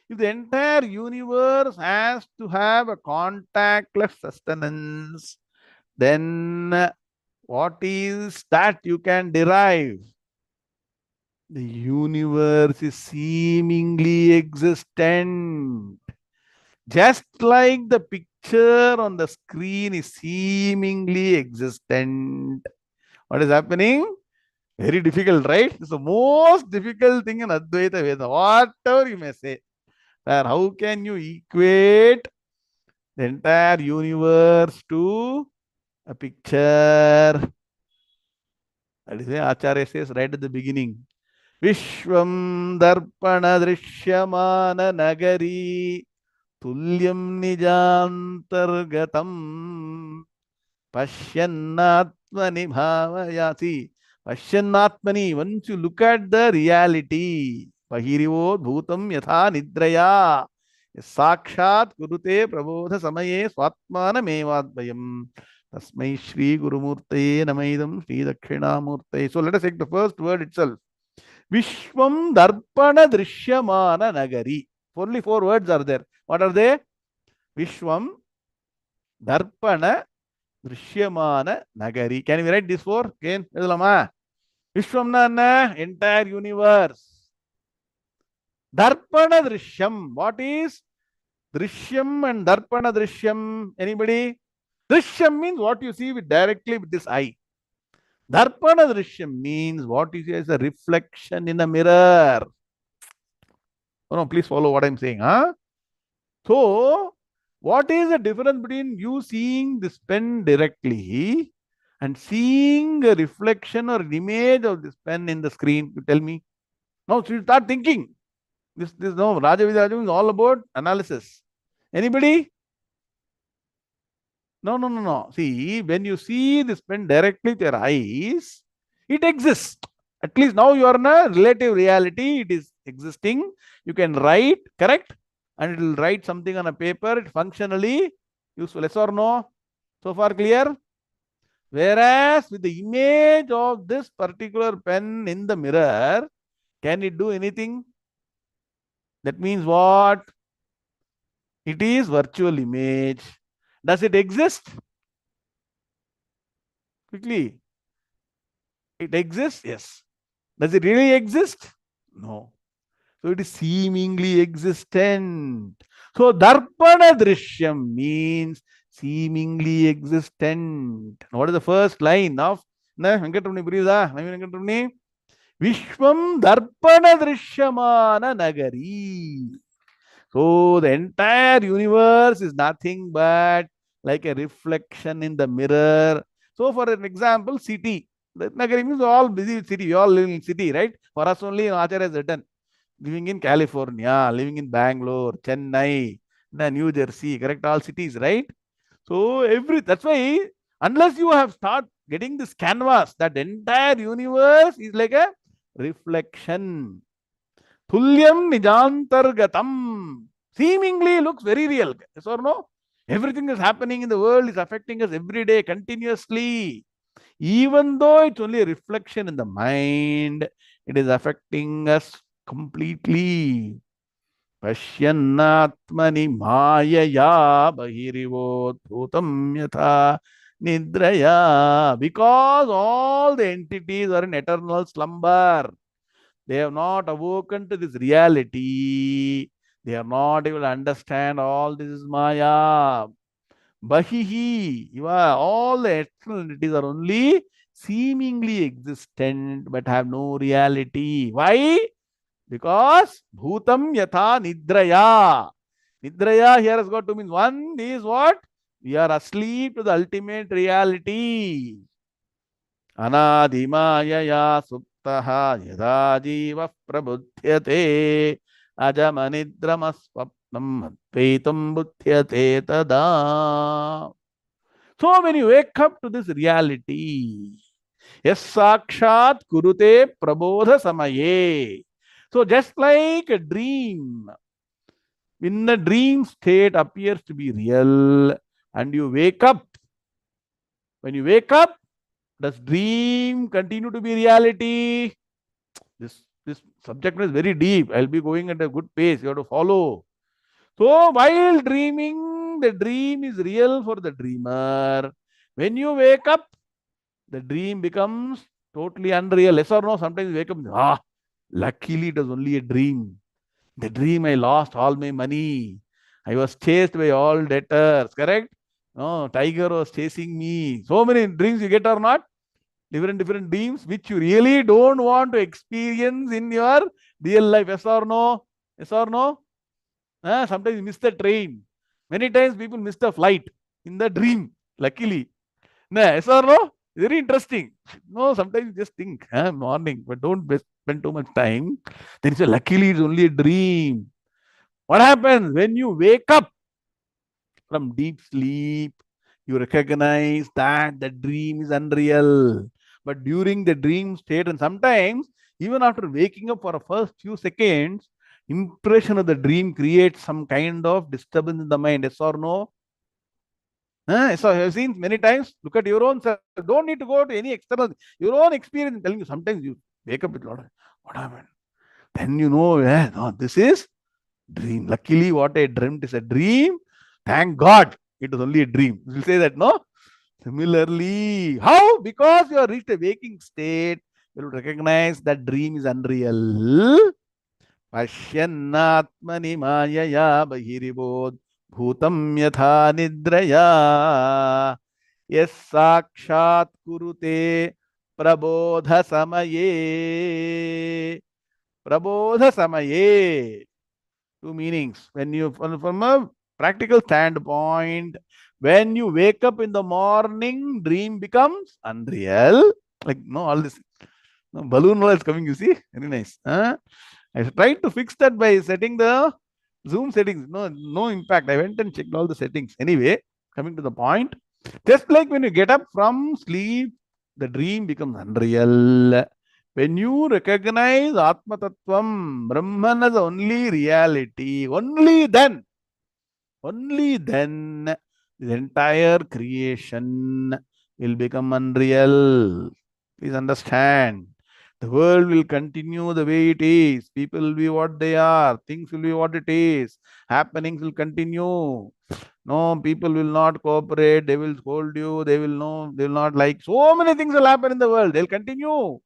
if the entire universe has to have a contactless sustenance, then what is that you can derive? The universe is seemingly existent. Just like the picture on the screen is seemingly existent. What is happening? Very difficult, right? It's the most difficult thing in Advaita Veda, whatever you may say. Where how can you equate the entire universe to a picture? That is why Acharya says right at the beginning, Vishwam Darpana Drishyamana Nagari Tulyam Nijantargatam Pashyannatmani Bhavayati. Pashyannatmani, once you look at the reality, Pahirivo Bhutam Yatha Nidraya Sakshat Kurute Prabodha Samaye Swatmana Mevadvayam Tasmai Shri Gurumurtaye Namaidam Shri Dakshinamurtaye. So let us take the first word itself. Vishwam Darpana Drishyamana Nagari. Only 4 words are there. What are they? Vishwam Darpana Drishyamana Nagari. Can we write this for? Again, Vishwamna entire universe. Darpana Drishyam. What is Drishyam and Darpana Drishyam? Anybody? Drishyam means what you see directly with this eye. Darpana Drishyam means what you see as a reflection in a mirror. Oh, no, please follow what I'm saying. Huh? So, what is the difference between you seeing this pen directly and seeing a reflection or an image of this pen in the screen? You tell me. Now, so you start thinking. This no, Raja Vidyarajam is all about analysis. Anybody? No. See, when you see this pen directly with your eyes, it exists. At least now you are in a relative reality. It is existing. You can write, correct? And it will write something on a paper. It's functionally useful. Yes or no? So far clear? Whereas with the image of this particular pen in the mirror, can it do anything? That means what? It is virtual image. Does it exist? Quickly. It exists? Yes. Does it really exist? No. So it is seemingly existent. So Darpana Drishyam means seemingly existent. What is the first line of Venkatramani? Venkatramani? Vishwam Darpana Drishyamana Nagari. So the entire universe is nothing but like a reflection in the mirror. So for an example, city. The Nagari means all busy with city. We all live in city, right? For us only Acharya has written. Living in California, living in Bangalore, Chennai, New Jersey, correct? All cities, right? So that's why unless you have start getting this canvas, that entire universe is like a reflection. Tulyam nijantargatam. Seemingly looks very real. Yes or no? Everything is happening in the world is affecting us every day, continuously. Even though it's only a reflection in the mind, it is affecting us completely. Pashyannatmani mayaya bahirivotbhutam yatha nidraya. Because all the entities are in eternal slumber. They have not awoken to this reality. They are not able to understand all this is Maya. Bahihi. All the external entities are only seemingly existent but have no reality. Why? Because Bhutam Yatha Nidraya. Nidraya here has got to mean one is what? We are asleep to the ultimate reality. Anadimaya suptaha yada jiva prabudhyate ajamanidramasvapnam advaitam buddhyate tada. So when you wake up to this reality, yes sakshat kurute prabodha samaye. So just like a dream, in the dream state appears to be real and you wake up. When you wake up, does dream continue to be reality? This subject is very deep. I'll be going at a good pace. You have to follow. So while dreaming, the dream is real for the dreamer. When you wake up, the dream becomes totally unreal. Yes or no? Sometimes you wake up, luckily it was only a dream. The dream I lost all my money. I was chased by all debtors, correct? No, tiger was chasing me. So many dreams you get or not? Different dreams which you really don't want to experience in your real life. Yes or no? Yes or no? Sometimes you miss the train. Many times people miss the flight in the dream, luckily. Yes or no? Very interesting. No, sometimes you just think, morning, but don't spend too much time. Then you say, luckily it's only a dream. What happens when you wake up from deep sleep? You recognize that the dream is unreal. But during the dream state, and sometimes even after waking up for a first few seconds, impression of the dream creates some kind of disturbance in the mind. Yes or no? So I've seen many times. Look at your own self. Don't need to go to any external. Your own experience telling you. Sometimes you wake up with a lot of, what happened? Then you know, no, this is dream. Luckily, what I dreamt is a dream. Thank God it was only a dream. You will say that, no? Similarly, how? Because you have reached a waking state, you will recognize that dream is unreal. Pashyannatmani mayaya bahiribodh bhutam yatha nidraya yes sakshat kurute prabodha samaye. Prabodha samaye. Two meanings. When you, from a practical standpoint, when you wake up in the morning, dream becomes unreal. Like, no, all this, no, balloon is coming, you see? Very nice. Huh? I tried to fix that by setting the Zoom settings. No, no impact. I went and checked all the settings. Anyway, coming to the point, just like when you get up from sleep, the dream becomes unreal. When you recognize Atma Tattvam, Brahman as only reality, only then the entire creation will become unreal. Please understand. The world will continue the way it is. People will be what they are. Things will be what it is. Happenings will continue. No, people will not cooperate. They will scold you. They will know. They will not like. So many things will happen in the world. They'll continue.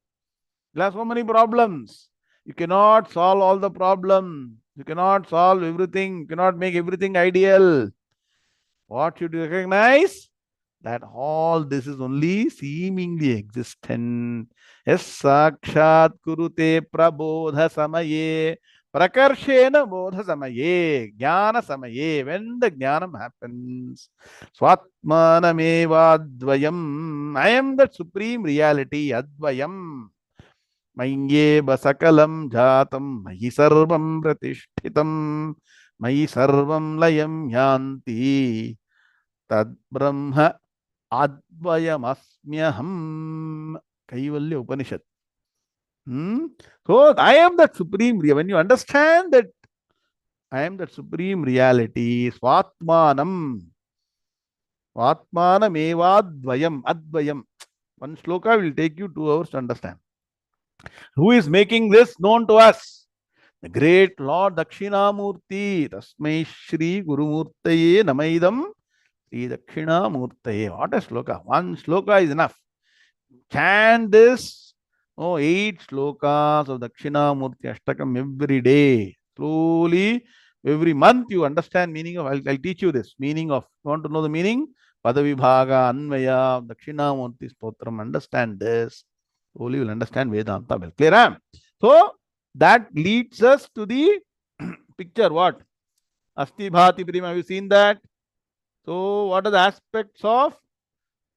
There are so many problems. You cannot solve all the problems. You cannot solve everything. You cannot make everything ideal. What should you recognize? That all this is only seemingly existent. Yes, sakshat kurute prabodha samaye, prakarshena bodha samaye, jnana samaye. When the jnanam happens, swatmanameva advayam. I am the supreme reality, advayam. मय्येव सकलं जातं मयि सर्वं प्रतिष्ठितं मयि सर्वं लयं यान्ति तद्ब्रह्म advayam Kaivalya Upanishad. So I am that supreme reality. When you understand that I am that supreme reality, Swatmanam, Swatmanam evadvayam, advayam. One sloka will take you 2 hours to understand. Who is making this known to us? The great Lord Dakshinamurti. Tasmai Shri Gurumurtaye Namaidam Sri Dakshinamurtaye. What a sloka. One sloka is enough. Chant this 8 slokas of Dakshinamurti Ashtakam every day. Slowly, every month you understand meaning of, I'll teach you this. Meaning of, you want to know the meaning? Padavibhaga, Anvaya, Dakshinamurti Stotram. Understand this. Slowly you will understand Vedanta well. Clear? Huh? So, that leads us to the picture. What? Asti Bhati Prima. Have you seen that? So, what are the aspects of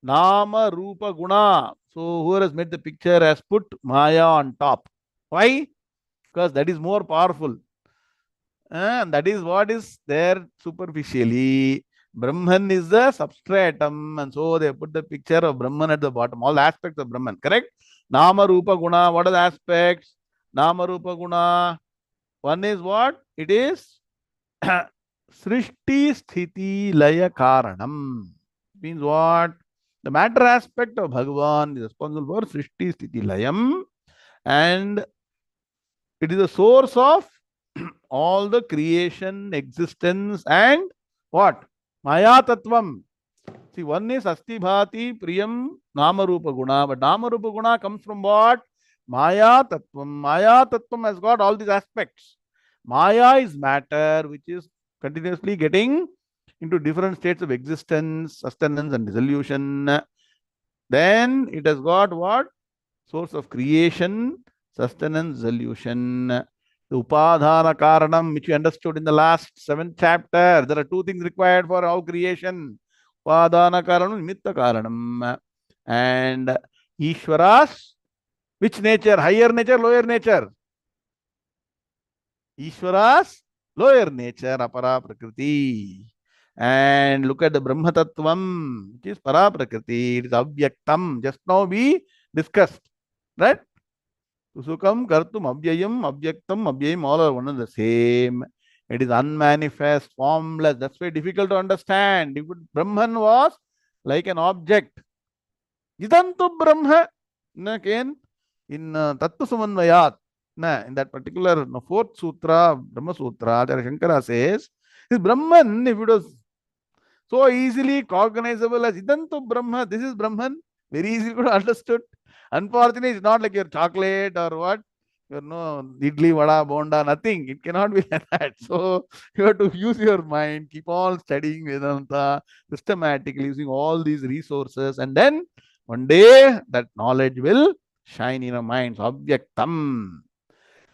Nama Rupa Guna? So, whoever has made the picture has put Maya on top. Why? Because that is more powerful. And that is what is there superficially. Brahman is the substratum, and so they put the picture of Brahman at the bottom. All the aspects of Brahman, correct? Nama Rupa Guna. What are the aspects? Nama Rupa Guna. One is what? It is Srishti Sthiti Laya Karanam. Means what? The matter aspect of Bhagavan is responsible for Srishti Sthiti Layam, and it is the source of all the creation, existence, and what? Maya Tattvam. See, one is Asti Bhati Priyam Nama Rupa Guna, but Nama Rupa Guna comes from what? Maya Tattvam. Maya Tattvam has got all these aspects. Maya is matter which is continuously getting into different states of existence, sustenance, and dissolution. Then it has got what? Source of creation, sustenance, dissolution. The Upadhana Karanam, which we understood in the last 7th chapter. There are 2 things required for our creation. Upadhana Karanam, Nimitta Karanam. And Ishwaras, which nature? Higher nature, lower nature? Ishwaras, lower nature, Apara Prakriti. And look at the Brahma Tattvam, which is Para Prakriti. It is Avyaktam. Just now we discussed. Right? Sukam, Kartum, Abhyayam, Abhyaktam, Abhyayam, all are one and the same. It is unmanifest, formless. That's why difficult to understand. If Brahman was like an object, Jitantu Brahma, again, in Tattva Samanvayat, in that particular 4th Sutra, Brahma Sutra, there Shankara says, this Brahman, if it was So easily cognizable as Idantu Brahma, this is Brahman, very easy to understood. Unfortunately, it's not like your chocolate or what, your no idli, vada, bonda, nothing. It cannot be like that. So you have to use your mind, keep on studying Vedanta systematically, using all these resources, and then one day that knowledge will shine in your minds, objectam.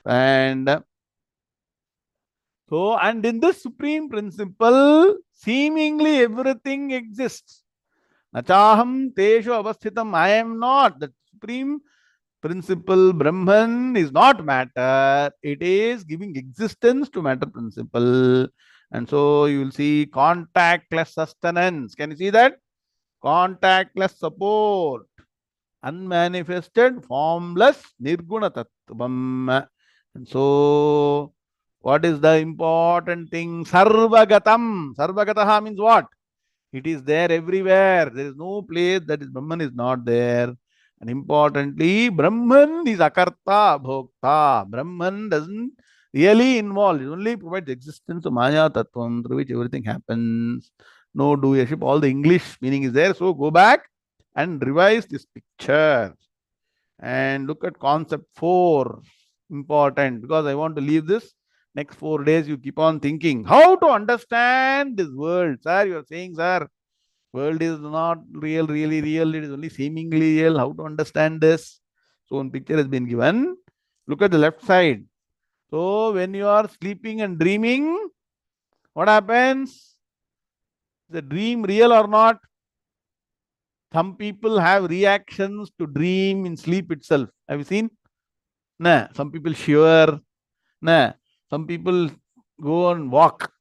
And so, and in this supreme principle, seemingly everything exists. Nachaham teshu avasthitam. I am not. The supreme principle, Brahman, is not matter. It is giving existence to matter principle. And so you will see contactless sustenance. Can you see that? Contactless support. Unmanifested, formless, nirguna tattvam. And so, what is the important thing? Sarvagatam. Sarvagataha means what? It is there everywhere. There is no place that is Brahman is not there. And importantly, Brahman is akarta, bhokta. Brahman doesn't really involve. It only provides existence of Maya Tattvam through which everything happens. No doership. All the English meaning is there. So go back and revise this picture. And look at concept 4. Important, because I want to leave this. Next 4 days, you keep on thinking how to understand this world. Sir, you are saying, sir, world is not real, really real. It is only seemingly real. How to understand this? So one picture has been given. Look at the left side. So when you are sleeping and dreaming, what happens? Is the dream real or not? Some people have reactions to dream in sleep itself. Have you seen? Nah. Some people shiver. Nah. Some people go and walk.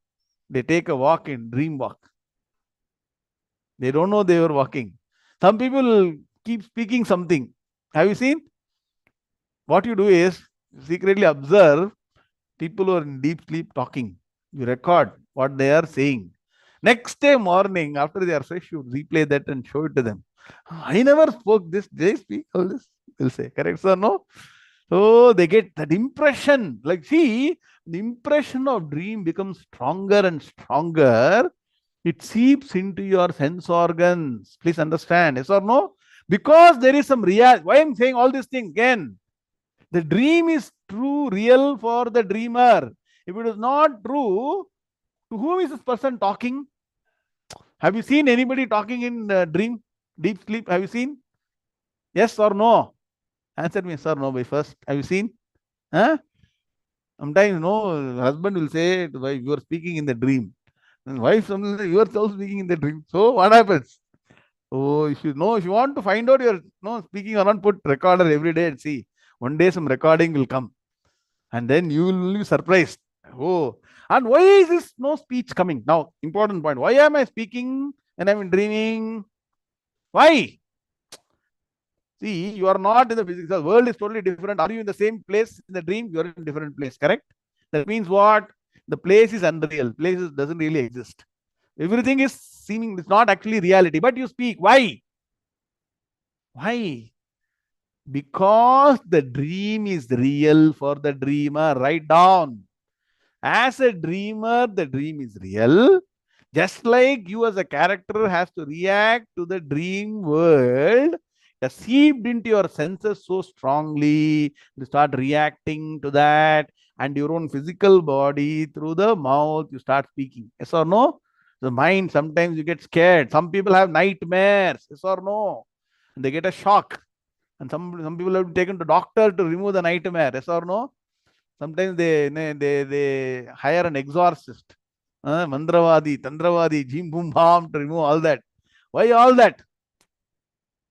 They take a walk in dream walk. They don't know they were walking. Some people keep speaking something. Have you seen? What you do is secretly observe people who are in deep sleep talking. You record what they are saying. Next day morning, after they are fresh, you replay that and show it to them. I never spoke this. They speak all this. They'll say, correct, sir? No? So they get that impression. Like, see, the impression of dream becomes stronger and stronger. It seeps into your sense organs. Please understand, yes or no? Because there is some reality. Why I'm saying all these things again? The dream is true, real for the dreamer. If it is not true, to whom is this person talking? Have you seen anybody talking in dream, deep sleep? Have you seen? Yes or no? Answer me, yes or no, by first. Have you seen? Huh? Sometimes, no, husband will say to wife, you are speaking in the dream. And wife, sometimes you are also speaking in the dream. So what happens? Oh, if you know, if you want to find out you're no speaking or not, put recorder every day and see. One day some recording will come. And then you will be surprised. Oh, and why is this no speech coming? Now, important point. Why am I speaking when I'm dreaming? Why? See, you are not in the physical world is totally different. Are you in the same place in the dream? You are in a different place, correct? That means what? The place is unreal. Place doesn't really exist. Everything is seeming, it's not actually reality, but you speak. Why? Why? Because the dream is real for the dreamer. Write down. As a dreamer, the dream is real. Just like you as a character has to react to the dream world, it seeped into your senses so strongly, you start reacting to that, and your own physical body through the mouth, you start speaking. Yes or no? The mind, sometimes you get scared. Some people have nightmares. Yes or no? And they get a shock. And some people have been taken to doctor to remove the nightmare. Yes or no? Sometimes they hire an exorcist, mandravadi, tandravadi, jim boom bam to remove all that. Why all that?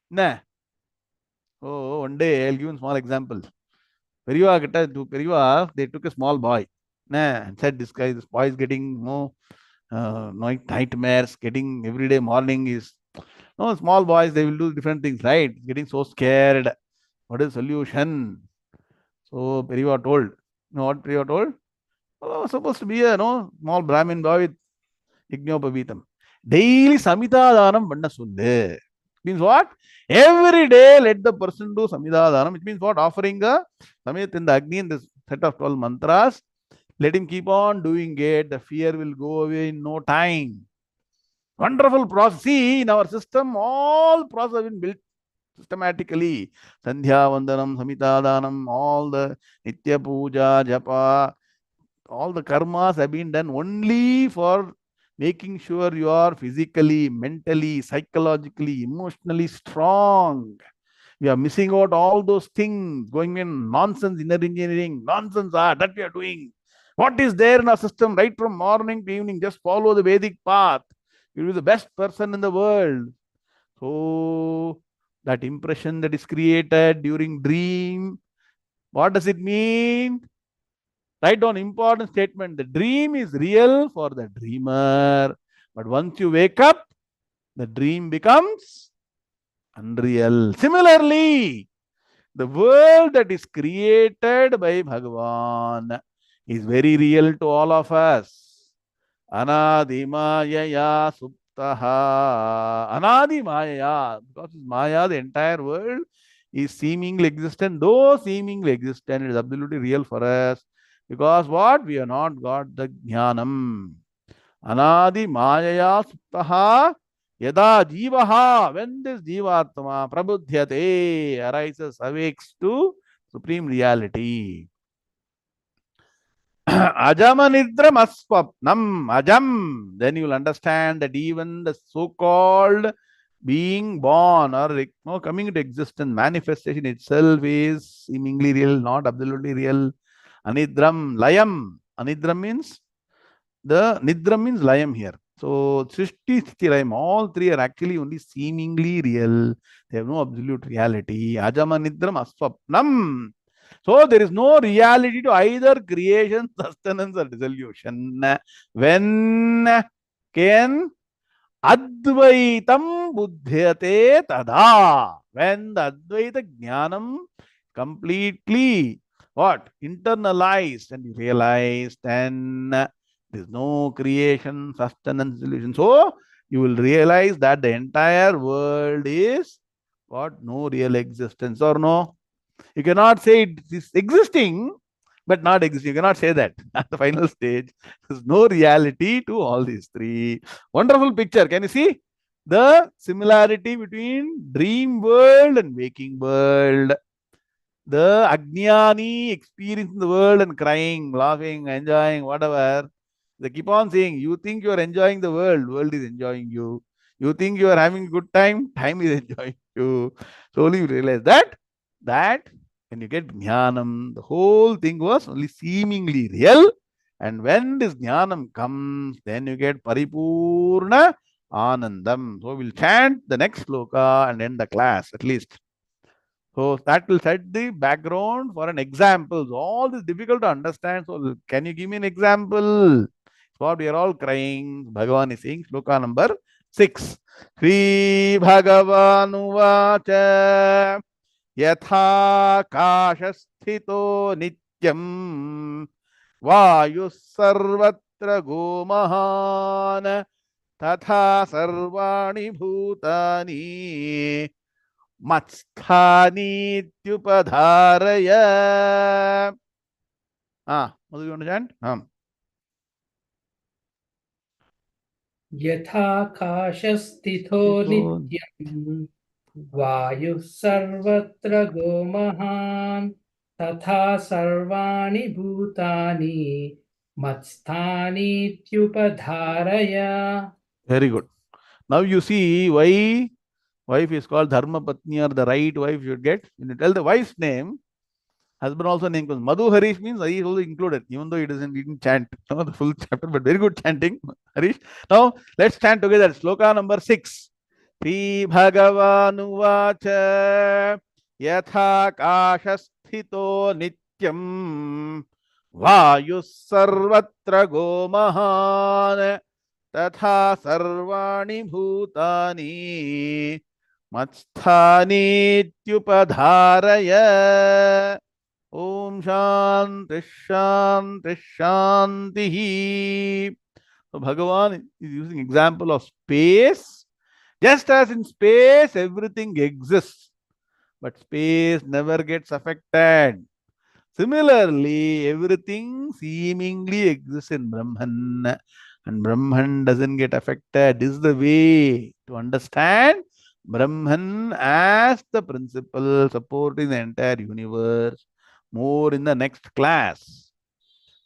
Nah. Oh, one day I'll give you a small example. Periva, they took a small boy. Nah, and said this boy is getting nightmares, getting every day morning is no small boys, they will do different things, right? Getting so scared. What is the solution? So Periva told. You know what Periva told? Well, supposed to be a small Brahmin boy with Yajnaopavitam. Daily Samhita Vanna Sunde. Means what? Every day let the person do Samhita which means what? Offering a Samhit in the Agni in this set of 12 mantras. Let him keep on doing it. The fear will go away in no time. Wonderful process. See, in our system, all process have been built systematically. Sandhya Vandanam, Samita Danam, all the Nitya Puja, Japa, all the karmas have been done only for making sure you are physically, mentally, psychologically, emotionally strong. We are missing out all those things, going in nonsense inner engineering, nonsense art that we are doing. What is there in our system right from morning to evening? Just follow the Vedic path. You'll be the best person in the world. So, that impression that is created during dream, what does it mean? Write down important statement. The dream is real for the dreamer. But once you wake up, the dream becomes unreal. Similarly, the world that is created by Bhagavan is very real to all of us. Anadimaya suptaha. Anadimaya. Because it's Maya, the entire world is seemingly existent. Though seemingly existent, it is absolutely real for us. Because what? We have not got the jnanam. Anadi Mayaya Suptaha Yada Jivaha, when this Jivatma Prabudhyate arises, awakes to supreme reality. Ajamanidram aswapnam ajam. Then you will understand that even the so-called being born or coming into existence, manifestation itself is seemingly real, not absolutely real. Anidram layam. Anidram means the Nidra means layam here. So Srishti, Sthiti, Layam, all three are actually only seemingly real. They have no absolute reality. Ajama Nidram Aswapnam. So there is no reality to either creation, sustenance, or dissolution. When can Advaitam buddhyate tada. When the Advaita Jnanam completely what? Internalized and you realized, and there is no creation, sustenance, solution. So you will realize that the entire world is what? No real existence or no? You cannot say it is existing, but not existing. You cannot say that at the final stage. There's no reality to all these three. Wonderful picture. Can you see the similarity between dream world and waking world? The Ajnani experiencing the world and crying, laughing, enjoying, whatever. They keep on saying, you think you are enjoying the world is enjoying you. You think you are having a good time is enjoying you. Slowly you realize that when you get jnanam, the whole thing was only seemingly real. And when this jnanam comes, then you get paripurna anandam. So we'll chant the next sloka and end the class at least. So that will set the background for an example. So all this difficult to understand. So can you give me an example? What we are all crying. Bhagavan is saying, sloka number 6. Sri Bhagavan Yatha Kashasthito Nityam Vayu Sarvatra Gomahan Tatha Sarvani Bhutani Matsthanithyupadharaya. What do you understand? यथाकाशस्थितो नित्यम् वायुः सर्वत्र गोमहान् तथा सर्वाणि भूतानि मत्स्थानीत्युपधारय. Very good. Now you see why wife is called Dharma Patni, or the right wife should get. When you tell the wife's name, husband also name comes. Madhu Harish means he is also included, even though he didn't chant the full chapter, but very good chanting. Harish. Now let's chant together. Sloka number 6. Sri Bhagavanuvacha Yatha Kashasthito Nityam Vayu Sarvatra Gomahan Tatha Sarvani Bhutani Matsthanithyupadharaya. Om Shanti Shanti Shanti. So Bhagavan is using example of space. Just as in space, everything exists, but space never gets affected. Similarly, everything seemingly exists in Brahman, and Brahman doesn't get affected. This is the way to understand Brahman as the principle supporting the entire universe. More in the next class.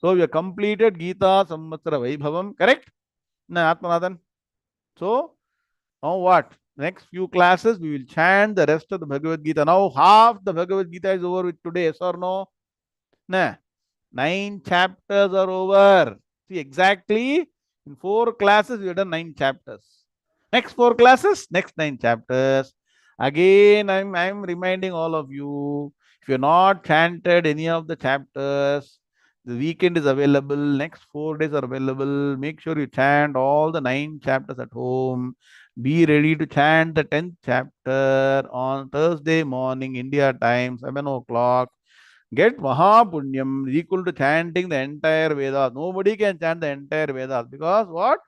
So we have completed Gita Samvatsara Vaibhavam, correct? Na Atmanathan. So now what? Next few classes we will chant the rest of the Bhagavad Gita. Now half the Bhagavad Gita is over with today, yes or no? Nah. 9 chapters are over. See, exactly in 4 classes we have done 9 chapters. Next 4 classes, next 9 chapters. Again, I'm reminding all of you, if you're not chanted any of the chapters, the weekend is available, next 4 days are available. Make sure you chant all the 9 chapters at home. Be ready to chant the 10th chapter on Thursday morning, India time, 7 o'clock. Get Mahapunyam equal to chanting the entire Vedas. Nobody can chant the entire Vedas because what?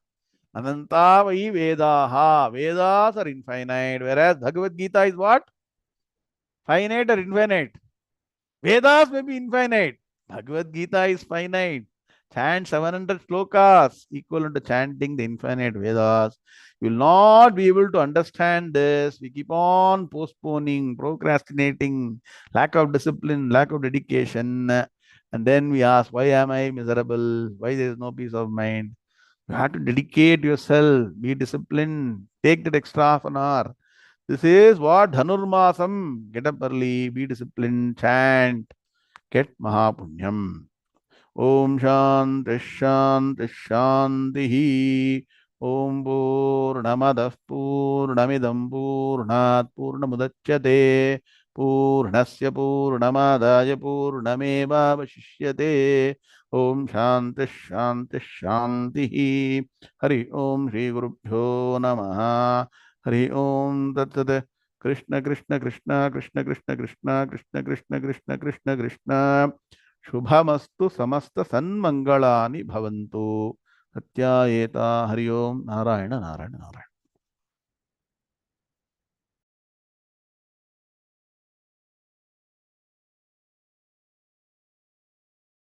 Ananta vai Vedaha. Vedas are infinite, whereas Bhagavad Gita is what? Finite or infinite? Vedas may be infinite. Bhagavad Gita is finite. Chant 700 slokas equivalent to chanting the infinite Vedas. You will not be able to understand this. We keep on postponing, procrastinating, lack of discipline, lack of dedication. And then we ask, why am I miserable? Why there is no peace of mind? You have to dedicate yourself, be disciplined, take that extra half an hour. This is what Dhanurmasam. Get up early, be disciplined, chant, get Mahapunyam. Om Shanti Shanti Shanti. Om Purnamadah Purnamidam Purnat Purnamudachyate Purnasya Purnamadaya Purnameva Vashishyate. Om Shanti Shanti Shanti. Hari Om Shri Gurubhyo Namaha. Hari Om Tat Tat. Krishna Krishna Krishna Krishna Krishna Krishna Krishna Krishna Krishna Krishna Krishna. शुभमस्तु समस्त सन्मंगलानि भवन्तु सत्यायेता हरि ओम नारायण नारायण नारायण.